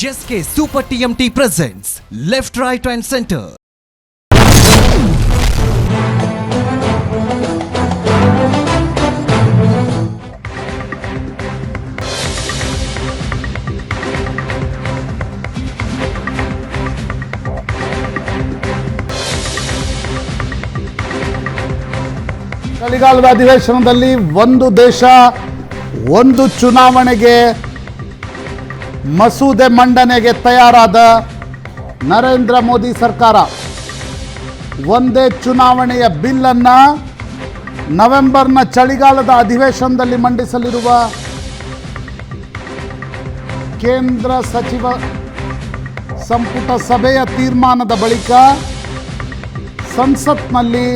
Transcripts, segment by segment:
SK Super TMT presents Left, Right and Center. ಚಳಿಗಾಲದ ಅಧಿವೇಶನದಲ್ಲಿ ಒಂದು ದೇಶ ಒಂದು ಚುನಾವಣೆಗೆ ಮಸೂದೆ ಮಂಡನೆಗೆ ತಯಾರಾದ ನರೇಂದ್ರ ಮೋದಿ ಸರ್ಕಾರ ಒಂದೇ ಚುನಾವಣೆಯ ಬಿಲ್ಲನ್ನು ನವೆಂಬರ್ನ ಚಳಿಗಾಲದ ಅಧಿವೇಶನದಲ್ಲಿ ಮಂಡಿಸಲಿರುವ ಕೇಂದ್ರ ಸಚಿವ ಸಂಪುಟ ಸಭೆಯ ತೀರ್ಮಾನದ ಬಳಿಕ ಸಂಸತ್ನಲ್ಲಿ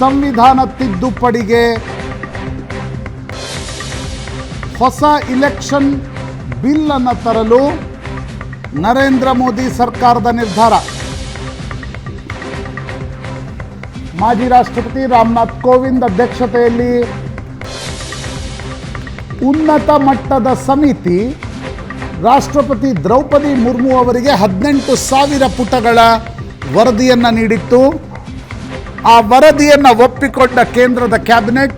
ಸಂವಿಧಾನ ತಿದ್ದುಪಡಿಗೆ ಹೊಸ ಇಲೆಕ್ಷನ್ ಬಿಲ್ ಅನ್ನು ತರಲು ನರೇಂದ್ರ ಮೋದಿ ಸರ್ಕಾರದ ನಿರ್ಧಾರ. ಮಾಜಿ ರಾಷ್ಟ್ರಪತಿ ರಾಮನಾಥ್ ಕೋವಿಂದ್ ಅಧ್ಯಕ್ಷತೆಯಲ್ಲಿ ಉನ್ನತ ಮಟ್ಟದ ಸಮಿತಿ ರಾಷ್ಟ್ರಪತಿ ದ್ರೌಪದಿ ಮುರ್ಮು ಅವರಿಗೆ 18,000 ಪುಟಗಳ ವರದಿಯನ್ನು ನೀಡಿತ್ತು. ಆ ವರದಿಯನ್ನು ಒಪ್ಪಿಕೊಂಡ ಕೇಂದ್ರದ ಕ್ಯಾಬಿನೆಟ್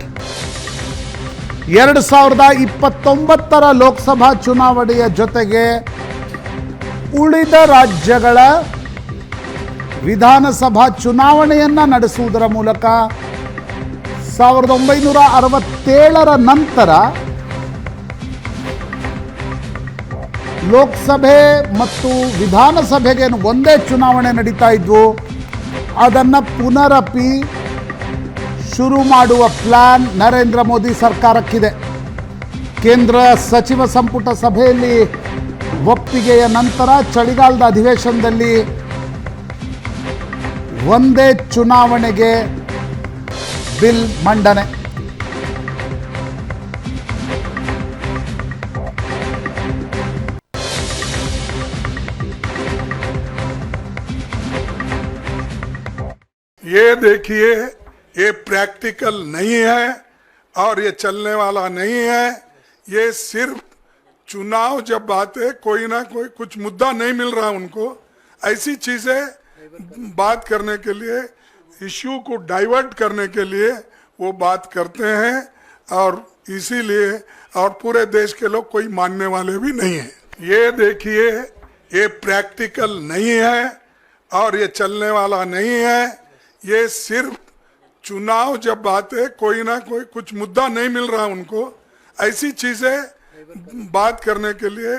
2029 ಲೋಕಸಭಾ ಚುನಾವಣೆಯ ಜೊತೆಗೆ ಉಳಿದ ರಾಜ್ಯಗಳ ವಿಧಾನಸಭಾ ಚುನಾವಣೆಯನ್ನು ನಡೆಸುವುದರ ಮೂಲಕ 1967 ನಂತರ ಲೋಕಸಭೆ ಮತ್ತು ವಿಧಾನಸಭೆಗೆ ಒಂದೇ ಚುನಾವಣೆ ನಡೀತಾ ಇದ್ವು, ಅದನ್ನು ಪುನರಪಿ ಶುರು ಮಾಡುವ ಪ್ಲಾನ್ ನರೇಂದ್ರ ಮೋದಿ ಸರ್ಕಾರಕ್ಕಿದೆ. ಕೇಂದ್ರ ಸಚಿವ ಸಂಪುಟ ಸಭೆಯಲ್ಲಿ ಒಪ್ಪಿಗೆಯ ನಂತರ ಚಳಿಗಾಲದ ಅಧಿವೇಶನದಲ್ಲಿ ಒಂದೇ ಚುನಾವಣೆಗೆ ಬಿಲ್ ಮಂಡನೆ. ये देखिए, ये प्रैक्टिकल नहीं है और ये चलने वाला नहीं है. ये सिर्फ चुनाव जब आते कोई ना कोई कुछ मुद्दा नहीं मिल रहा उनको, ऐसी चीजें बात करने के लिए, इश्यू को डाइवर्ट करने के लिए वो बात करते हैं और इसीलिए और पूरे देश के लोग कोई मानने वाले भी नहीं हैं. ये देखिए, ये प्रैक्टिकल नहीं है और ये चलने वाला नहीं है. ये सिर्फ चुनाव जब आते कोई ना कोई कुछ मुद्दा नहीं मिल रहा उनको, ऐसी चीजें बात करने के लिए,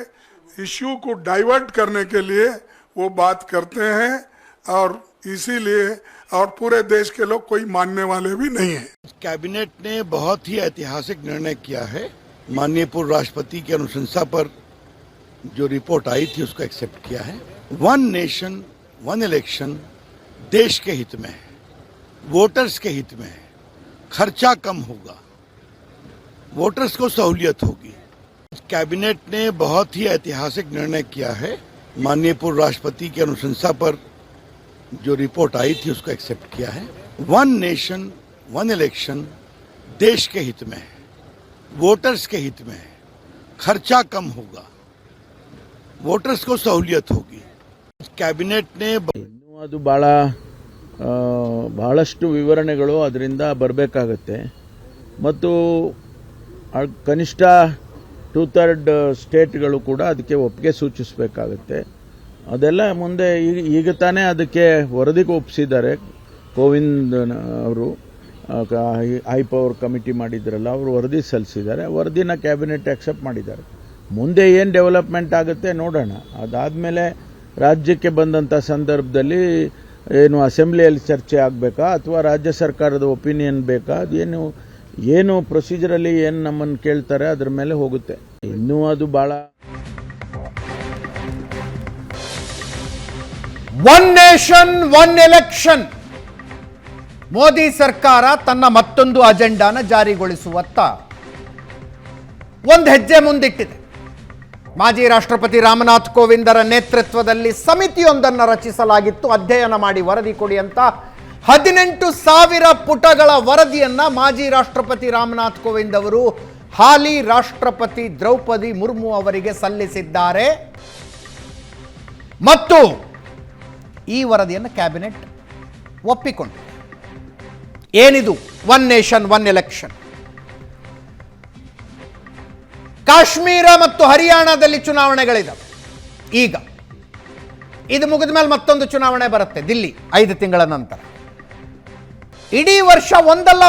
इश्यू को डाइवर्ट करने के लिए वो बात करते हैं और इसीलिए और पूरे देश के लोग कोई मानने वाले भी नहीं हैं. कैबिनेट ने बहुत ही ऐतिहासिक निर्णय किया है. माननीय पूर्व राष्ट्रपति की अनुशंसा पर जो रिपोर्ट आई थी उसको एक्सेप्ट किया है. वन नेशन वन इलेक्शन देश के हित में है, वोटर्स के हित में है. खर्चा कम होगा, वोटर्स को सहूलियत होगी. कैबिनेट ने बहुत ही ऐतिहासिक निर्णय किया है. माननीय पूर्व राष्ट्रपति की अनुशंसा पर जो रिपोर्ट आई थी उसको एक्सेप्ट किया है. वन नेशन वन इलेक्शन देश के हित में है, वोटर्स के हित में है. खर्चा कम होगा, वोटर्स को सहूलियत होगी. कैबिनेट ने ಅದು ಬಹಳಷ್ಟು ವಿವರಣೆಗಳು ಅದರಿಂದ ಬರಬೇಕಾಗತ್ತೆ ಮತ್ತು ಕನಿಷ್ಠ 2/3 ಸ್ಟೇಟ್ಗಳು ಕೂಡ ಅದಕ್ಕೆ ಒಪ್ಪಿಗೆ ಸೂಚಿಸಬೇಕಾಗತ್ತೆ. ಅದೆಲ್ಲ ಮುಂದೆ ಈಗ ತಾನೇ ಅದಕ್ಕೆ ವರದಿಗೆ ಒಪ್ಪಿಸಿದ್ದಾರೆ. ಕೋವಿಂದ್ ಅವರು ಹೈ ಪವರ್ ಕಮಿಟಿ ಮಾಡಿದ್ರಲ್ಲ, ಅವರು ವರದಿ ಸಲ್ಲಿಸಿದ್ದಾರೆ. ವರದಿನ ಕ್ಯಾಬಿನೆಟ್ ಆಕ್ಸೆಪ್ಟ್ ಮಾಡಿದ್ದಾರೆ. ಮುಂದೆ ಏನು ಡೆವಲಪ್ಮೆಂಟ್ ಆಗುತ್ತೆ ನೋಡೋಣ. ಅದಾದಮೇಲೆ ರಾಜ್ಯಕ್ಕೆ ಬಂದಂಥ ಸಂದರ್ಭದಲ್ಲಿ ಏನು ಅಸೆಂಬ್ಲಿಯಲ್ಲಿ ಚರ್ಚೆ ಆಗಬೇಕಾ ಅಥವಾ ರಾಜ್ಯ ಸರ್ಕಾರದ ಒಪಿನಿಯನ್ ಬೇಕಾ, ಏನು ಪ್ರೊಸೀಜರಲ್ಲಿ ಏನು ನಮ್ಮನ್ನು ಕೇಳ್ತಾರೆ ಅದರ ಮೇಲೆ ಹೋಗುತ್ತೆ. ಇನ್ನೂ ಅದು ಬಹಳ one nation one election Modi ಸರ್ಕಾರ ತನ್ನ ಮತ್ತೊಂದು ಅಜೆಂಡಾನ ಜಾರಿಗೊಳಿಸುವತ್ತ ಒಂದು ಹೆಜ್ಜೆ ಮುಂದಿಟ್ಟಿದೆ. ಮಾಜಿ ರಾಷ್ಟ್ರಪತಿ ರಾಮನಾಥ್ ಕೋವಿಂದರ ನೇತೃತ್ವದಲ್ಲಿ ಸಮಿತಿಯೊಂದನ್ನು ರಚಿಸಲಾಗಿತ್ತು. ಅಧ್ಯಯನ ಮಾಡಿ ವರದಿ ಕೊಡಿ ಅಂತ 18,000 ಪುಟಗಳ ವರದಿಯನ್ನ ಮಾಜಿ ರಾಷ್ಟ್ರಪತಿ ರಾಮನಾಥ್ ಕೋವಿಂದ್ ಅವರು ಹಾಲಿ ರಾಷ್ಟ್ರಪತಿ ದ್ರೌಪದಿ ಮುರ್ಮು ಅವರಿಗೆ ಸಲ್ಲಿಸಿದ್ದಾರೆ. ಮತ್ತು ಈ ವರದಿಯನ್ನು ಕ್ಯಾಬಿನೆಟ್ ಒಪ್ಪಿಕೊಂಡಿದೆ. ಏನಿದು one nation one election? Kashmir ಮತ್ತು ಹರಿಯಾಣದಲ್ಲಿ ಚುನಾವಣೆಗಳಿದ್ದಾವೆ. ಈಗ ಇದು ಮುಗಿದ ಮೇಲೆ ಮತ್ತೊಂದು ಚುನಾವಣೆ ಬರುತ್ತೆ, ದಿಲ್ಲಿ 5 ತಿಂಗಳ ನಂತರ. ಇಡೀ ವರ್ಷ ಒಂದಲ್ಲ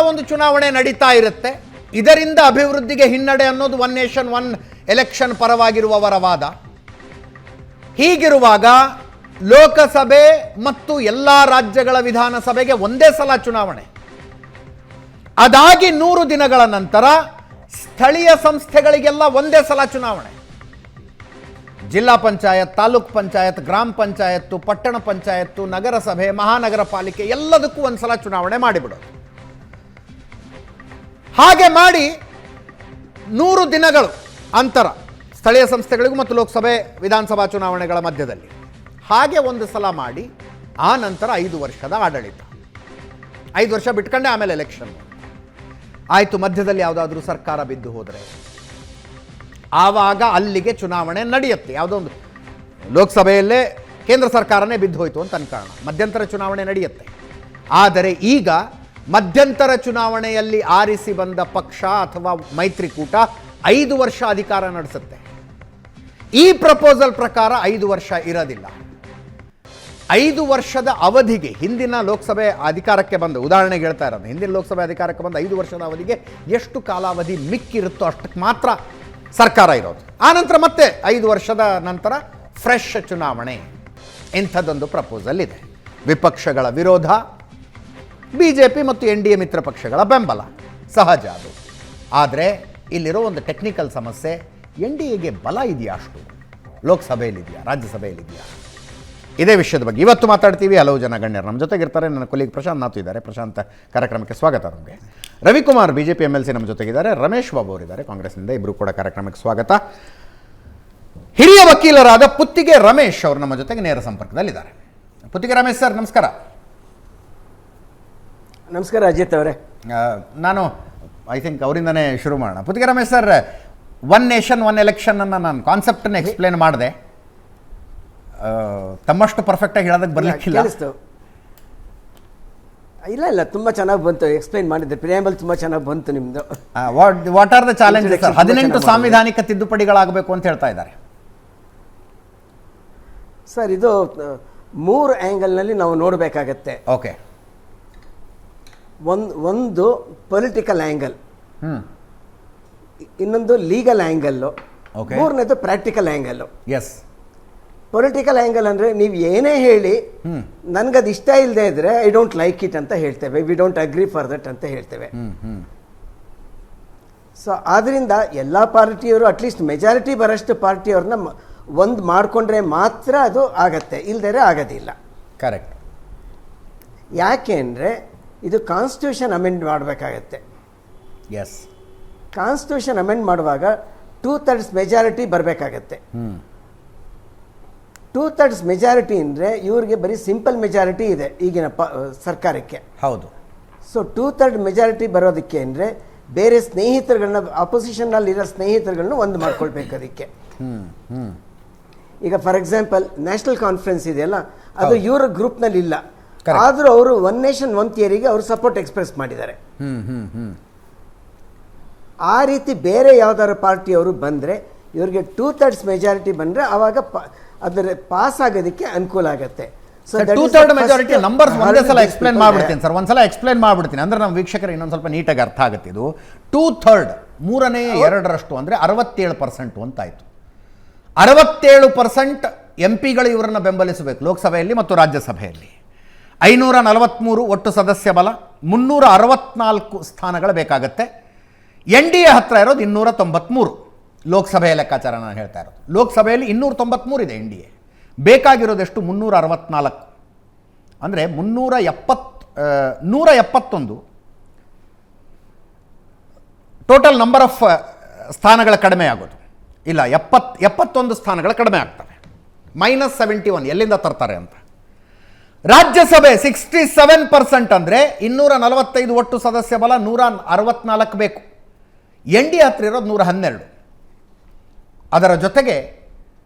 ಒಂದು ಚುನಾವಣೆ ನಡೀತಾ ಇರುತ್ತೆ. ಇದರಿಂದ ಅಭಿವೃದ್ಧಿಗೆ ಹಿನ್ನಡೆ ಅನ್ನೋದು ಒನ್ ನೇಷನ್ ಒನ್ ಎಲೆಕ್ಷನ್ ಪರವಾಗಿರುವವರ ವಾದ. ಹೀಗಿರುವಾಗ ಲೋಕಸಭೆ ಮತ್ತು ಎಲ್ಲ ರಾಜ್ಯಗಳ ವಿಧಾನಸಭೆಗೆ ಒಂದೇ ಸಲ ಚುನಾವಣೆ, ಅದಾಗಿ 100 ದಿನಗಳ ನಂತರ ಸ್ಥಳೀಯ ಸಂಸ್ಥೆಗಳಿಗೆಲ್ಲ ಒಂದೇ ಸಲ ಚುನಾವಣೆ. ಜಿಲ್ಲಾ ಪಂಚಾಯತ್, ತಾಲೂಕ್ ಪಂಚಾಯತ್, ಗ್ರಾಮ ಪಂಚಾಯತ್ತು, ಪಟ್ಟಣ ಪಂಚಾಯತ್ತು, ನಗರಸಭೆ, ಮಹಾನಗರ ಪಾಲಿಕೆ ಎಲ್ಲದಕ್ಕೂ ಒಂದ್ಸಲ ಚುನಾವಣೆ ಮಾಡಿಬಿಡೋದು. ಹಾಗೆ ಮಾಡಿ 100 ದಿನಗಳು ಅಂತರ ಸ್ಥಳೀಯ ಸಂಸ್ಥೆಗಳಿಗೂ ಮತ್ತು ಲೋಕಸಭೆ ವಿಧಾನಸಭಾ ಚುನಾವಣೆಗಳ ಮಧ್ಯದಲ್ಲಿ. ಹಾಗೆ ಒಂದು ಸಲ ಮಾಡಿ ಆ ನಂತರ 5 ವರ್ಷದ ಆಡಳಿತ. 5 ವರ್ಷ ಬಿಟ್ಕೊಂಡೆ ಆಮೇಲೆ ಎಲೆಕ್ಷನ್ ಆಯಿತು. ಮಧ್ಯದಲ್ಲಿ ಯಾವುದಾದ್ರೂ ಸರ್ಕಾರ ಬಿದ್ದು ಹೋದರೆ ಆವಾಗ ಅಲ್ಲಿಗೆ ಚುನಾವಣೆ ನಡೆಯುತ್ತೆ. ಯಾವುದೋ ಒಂದು ಲೋಕಸಭೆಯಲ್ಲೇ ಕೇಂದ್ರ ಸರ್ಕಾರನೇ ಬಿದ್ದು ಹೋಯಿತು ಅಂತ ಅನ್ಕೋಣ, ಮಧ್ಯಂತರ ಚುನಾವಣೆ ನಡೆಯುತ್ತೆ. ಆದರೆ ಈಗ ಮಧ್ಯಂತರ ಚುನಾವಣೆಯಲ್ಲಿ ಆರಿಸಿ ಬಂದ ಪಕ್ಷ ಅಥವಾ ಮೈತ್ರಿಕೂಟ 5 ವರ್ಷ ಅಧಿಕಾರ ನಡೆಸುತ್ತೆ. ಈ ಪ್ರಪೋಸಲ್ ಪ್ರಕಾರ 5 ವರ್ಷ ಇರೋದಿಲ್ಲ. 5 ವರ್ಷದ ಅವಧಿಗೆ ಹಿಂದಿನ ಲೋಕಸಭೆ ಅಧಿಕಾರಕ್ಕೆ ಬಂದ, ಉದಾಹರಣೆಗೆ ಹೇಳ್ತಾ ಇರೋದು, ಹಿಂದಿನ ಲೋಕಸಭೆ ಅಧಿಕಾರಕ್ಕೆ ಬಂದ 5 ವರ್ಷದ ಅವಧಿಗೆ ಎಷ್ಟು ಕಾಲಾವಧಿ ಮಿಕ್ಕಿರುತ್ತೋ ಅಷ್ಟಕ್ಕೆ ಮಾತ್ರ ಸರ್ಕಾರ ಇರೋದು. ಆನಂತರ ಮತ್ತೆ 5 ವರ್ಷದ ನಂತರ ಫ್ರೆಶ್ ಚುನಾವಣೆ. ಇಂಥದ್ದೊಂದು ಪ್ರಪೋಸಲ್ ಇದೆ. ವಿಪಕ್ಷಗಳ ವಿರೋಧ, BJP ಮತ್ತು NDA ಮಿತ್ರ ಪಕ್ಷಗಳ ಬೆಂಬಲ ಸಹಜ ಅದು. ಆದರೆ ಇಲ್ಲಿರೋ ಒಂದು ಟೆಕ್ನಿಕಲ್ ಸಮಸ್ಯೆ, NDAಗೆ ಬಲ ಇದೆಯಾ? ಅಷ್ಟು ಲೋಕಸಭೆಯಲ್ಲಿದೆಯಾ, ರಾಜ್ಯಸಭೆಯಲ್ಲಿದೆಯಾ? ಇದೇ ವಿಷಯದ ಬಗ್ಗೆ ಇವತ್ತು ಮಾತಾಡ್ತೀವಿ. ಹಲವು ಜನ ಗಣ್ಯರು ನಮ್ಮ ಜೊತೆಗಿರ್ತಾರೆ. ನನ್ನ ಕೊಲೀಗ್ ಪ್ರಶಾಂತ್ ನಾಥ್ ಇದ್ದಾರೆ. ಪ್ರಶಾಂತ್, ಕಾರ್ಯಕ್ರಮಕ್ಕೆ ಸ್ವಾಗತ. ನಮಗೆ ರವಿಕುಮಾರ್ BJP MLC ನಮ್ಮ ಜೊತೆಗಿದ್ದಾರೆ. ರಮೇಶ್ ಬಾಬು ಅವರಿದ್ದಾರೆ ಕಾಂಗ್ರೆಸ್ನಿಂದ. ಇಬ್ಬರು ಕೂಡ ಕಾರ್ಯಕ್ರಮಕ್ಕೆ ಸ್ವಾಗತ. ಹಿರಿಯ ವಕೀಲರಾದ ಪುತ್ತಿಗೆ ರಮೇಶ್ ಅವರು ನಮ್ಮ ಜೊತೆಗೆ ನೇರ ಸಂಪರ್ಕದಲ್ಲಿದ್ದಾರೆ. ಪುತ್ತಿಗೆ ರಮೇಶ್ ಸರ್, ನಮಸ್ಕಾರ. ನಮಸ್ಕಾರ ಅಜಿತ್ ಅವರೇ. ನಾನು ಐ ಥಿಂಕ್ ಅವರಿಂದನೇ ಶುರು ಮಾಡೋಣ. Puttige Ramesh sir, one nation one election ಅನ್ನು ನಾನು ಕಾನ್ಸೆಪ್ಟನ್ನು ಎಕ್ಸ್ಪ್ಲೇನ್ ಮಾಡಿದೆ. ತಮ್ಮಷ್ಟು ಪರ್ಫೆಕ್ಟಾಗಿ ಹೇಳೋದಕ್ಕೆ ಬರಲಿಕ್ಕಿಲ್ಲ. ಇಲ್ಲ ತುಂಬ ಚೆನ್ನಾಗಿ ಬಂತು, ಎಕ್ಸ್ಪ್ಲೈನ್ ಮಾಡಿದ್ದೆ. ಪ್ರಿಯಾಂಬಲ್ ತುಂಬ ಚೆನ್ನಾಗಿ ಬಂತು ನಿಮ್ಮದು. What are the challenges sir? 18 ಸಾಂವಿಧಾನಿಕ ತಿದ್ದುಪಡಿಗಳಾಗಬೇಕು ಅಂತ ಹೇಳ್ತಾ ಇದ್ದಾರೆ ಸರ್. ಇದು 3 ಆ್ಯಂಗಲ್ನಲ್ಲಿ ನಾವು ನೋಡಬೇಕಾಗತ್ತೆ. ಓಕೆ. ಒಂದು ಪೊಲಿಟಿಕಲ್ ಆ್ಯಂಗಲ್, ಇನ್ನೊಂದು ಲೀಗಲ್ ಆ್ಯಂಗಲ್ಲು, ಮೂರನೇದು practical angle. Yes. Political angle ಅಂದರೆ ನೀವು ಏನೇ ಹೇಳಿ ನನಗದು ಇಷ್ಟ ಇಲ್ಲದೆ ಇದ್ರೆ ಐ ಡೋಂಟ್ ಲೈಕ್ ಇಟ್ ಅಂತ ಹೇಳ್ತೇವೆ, we don't agree for that ಅಂತ ಹೇಳ್ತೇವೆ. ಸೊ ಆದ್ದರಿಂದ ಎಲ್ಲ ಪಾರ್ಟಿಯವರು ಅಟ್ಲೀಸ್ಟ್ ಮೆಜಾರಿಟಿ ಬರೋಷ್ಟು ಪಾರ್ಟಿಯವ್ರನ್ನ ಒಂದು ಮಾಡಿಕೊಂಡ್ರೆ ಮಾತ್ರ ಅದು ಆಗತ್ತೆ, ಇಲ್ಲದೇ ಆಗೋದಿಲ್ಲ. ಕರೆಕ್ಟ್. ಯಾಕೆ ಅಂದರೆ ಇದು ಕಾನ್ಸ್ಟಿಟ್ಯೂಷನ್ ಅಮೆಂಡ್ ಮಾಡಬೇಕಾಗತ್ತೆ. ಎಸ್. ಕಾನ್ಸ್ಟಿಟ್ಯೂಷನ್ ಅಮೆಂಡ್ ಮಾಡುವಾಗ 2/3 ಮೆಜಾರಿಟಿ ಬರಬೇಕಾಗತ್ತೆ. 2/3 ಮೆಜಾರಿಟಿ ಅಂದರೆ ಇವ್ರಿಗೆ ಬರೀ ಸಿಂಪಲ್ ಮೆಜಾರಿಟಿ ಇದೆ ಈಗಿನ ಸರ್ಕಾರಕ್ಕೆ. ಹೌದು. ಸೊ 2/3 ಮೆಜಾರಿಟಿ ಬರೋದಕ್ಕೆ ಅಂದರೆ ಬೇರೆ ಸ್ನೇಹಿತರುಗಳನ್ನ, ಅಪೋಸಿಷನ್ನಲ್ಲಿರೋ ಸ್ನೇಹಿತರುಗಳನ್ನ ಒಂದು ಮಾಡ್ಕೊಳ್ಬೇಕು ಅದಕ್ಕೆ. ಈಗ ಫಾರ್ ಎಕ್ಸಾಂಪಲ್ ನ್ಯಾಷನಲ್ ಕಾನ್ಫರೆನ್ಸ್ ಇದೆಯಲ್ಲ, ಅದು ಇವರ ಗ್ರೂಪ್ನಲ್ಲಿ ಇಲ್ಲ, ಆದರೂ ಅವರು ಒನ್ ನೇಷನ್ ಒನ್ ಥಿಯರಿಗೆ ಅವರು ಸಪೋರ್ಟ್ ಎಕ್ಸ್ಪ್ರೆಸ್ ಮಾಡಿದ್ದಾರೆ. ಆ ರೀತಿ ಬೇರೆ ಯಾವ್ದಾದ್ರು ಪಾರ್ಟಿಯವರು ಬಂದರೆ ಇವರಿಗೆ 2/3 ಮೆಜಾರಿಟಿ ಬಂದರೆ ಆವಾಗ ಅದರ ಪಾಸ್ ಆಗೋದಕ್ಕೆ ಅನುಕೂಲ ಆಗುತ್ತೆ. ಸೊ 2/3 ಮೆಜಾರಿಟಿ ನಂಬರ್ಸ್ ಒಂದೇ ಸಲ ಎಕ್ಸ್ಪ್ಲೇನ್ ಮಾಡ್ಬಿಡ್ತೀನಿ ಸರ್. ಒಂದ್ಸಲ ಎಕ್ಸ್ಪ್ಲೇನ್ ಮಾಡ್ಬಿಡ್ತೀನಿ ಅಂದ್ರೆ ನಮ್ಮ ವೀಕ್ಷಕರಿಗೆ ಇನ್ನೊಂದು ಸ್ವಲ್ಪ ನೀಟಾಗಿ ಅರ್ಥ ಆಗುತ್ತೆ. ಇದು 2/3 3/2 ಅಂದರೆ 67% ಅಂತಾಯಿತು. 67% MP ಗಳು ಇವರನ್ನು ಬೆಂಬಲಿಸಬೇಕು ಲೋಕಸಭೆಯಲ್ಲಿ ಮತ್ತು ರಾಜ್ಯಸಭೆಯಲ್ಲಿ. 543 ಒಟ್ಟು ಸದಸ್ಯ ಬಲ, 364 ಸ್ಥಾನಗಳು ಬೇಕಾಗತ್ತೆ. NDA ಹತ್ರ ಇರೋದು 293 ಲೋಕಸಭೆಯ ಲೆಕ್ಕಾಚಾರ ನಾನು ಹೇಳ್ತಾ ಇರೋದು. ಲೋಕಸಭೆಯಲ್ಲಿ 293 ಇದೆ NDA, ಬೇಕಾಗಿರೋದೆಷ್ಟು 364. ಅಂದರೆ 171 ಟೋಟಲ್ ನಂಬರ್ ಆಫ್ ಸ್ಥಾನಗಳ ಕಡಿಮೆ ಆಗೋದು. ಇಲ್ಲ, 71 ಸ್ಥಾನಗಳ ಕಡಿಮೆ ಆಗ್ತವೆ. -71 ಎಲ್ಲಿಂದ ತರ್ತಾರೆ ಅಂತ. ರಾಜ್ಯಸಭೆ 67% ಅಂದರೆ 245 ಒಟ್ಟು ಸದಸ್ಯ ಬಲ, 164 ಬೇಕು. NDA ಹತ್ರ ಇರೋದು 112. ಅದರ ಜೊತೆಗೆ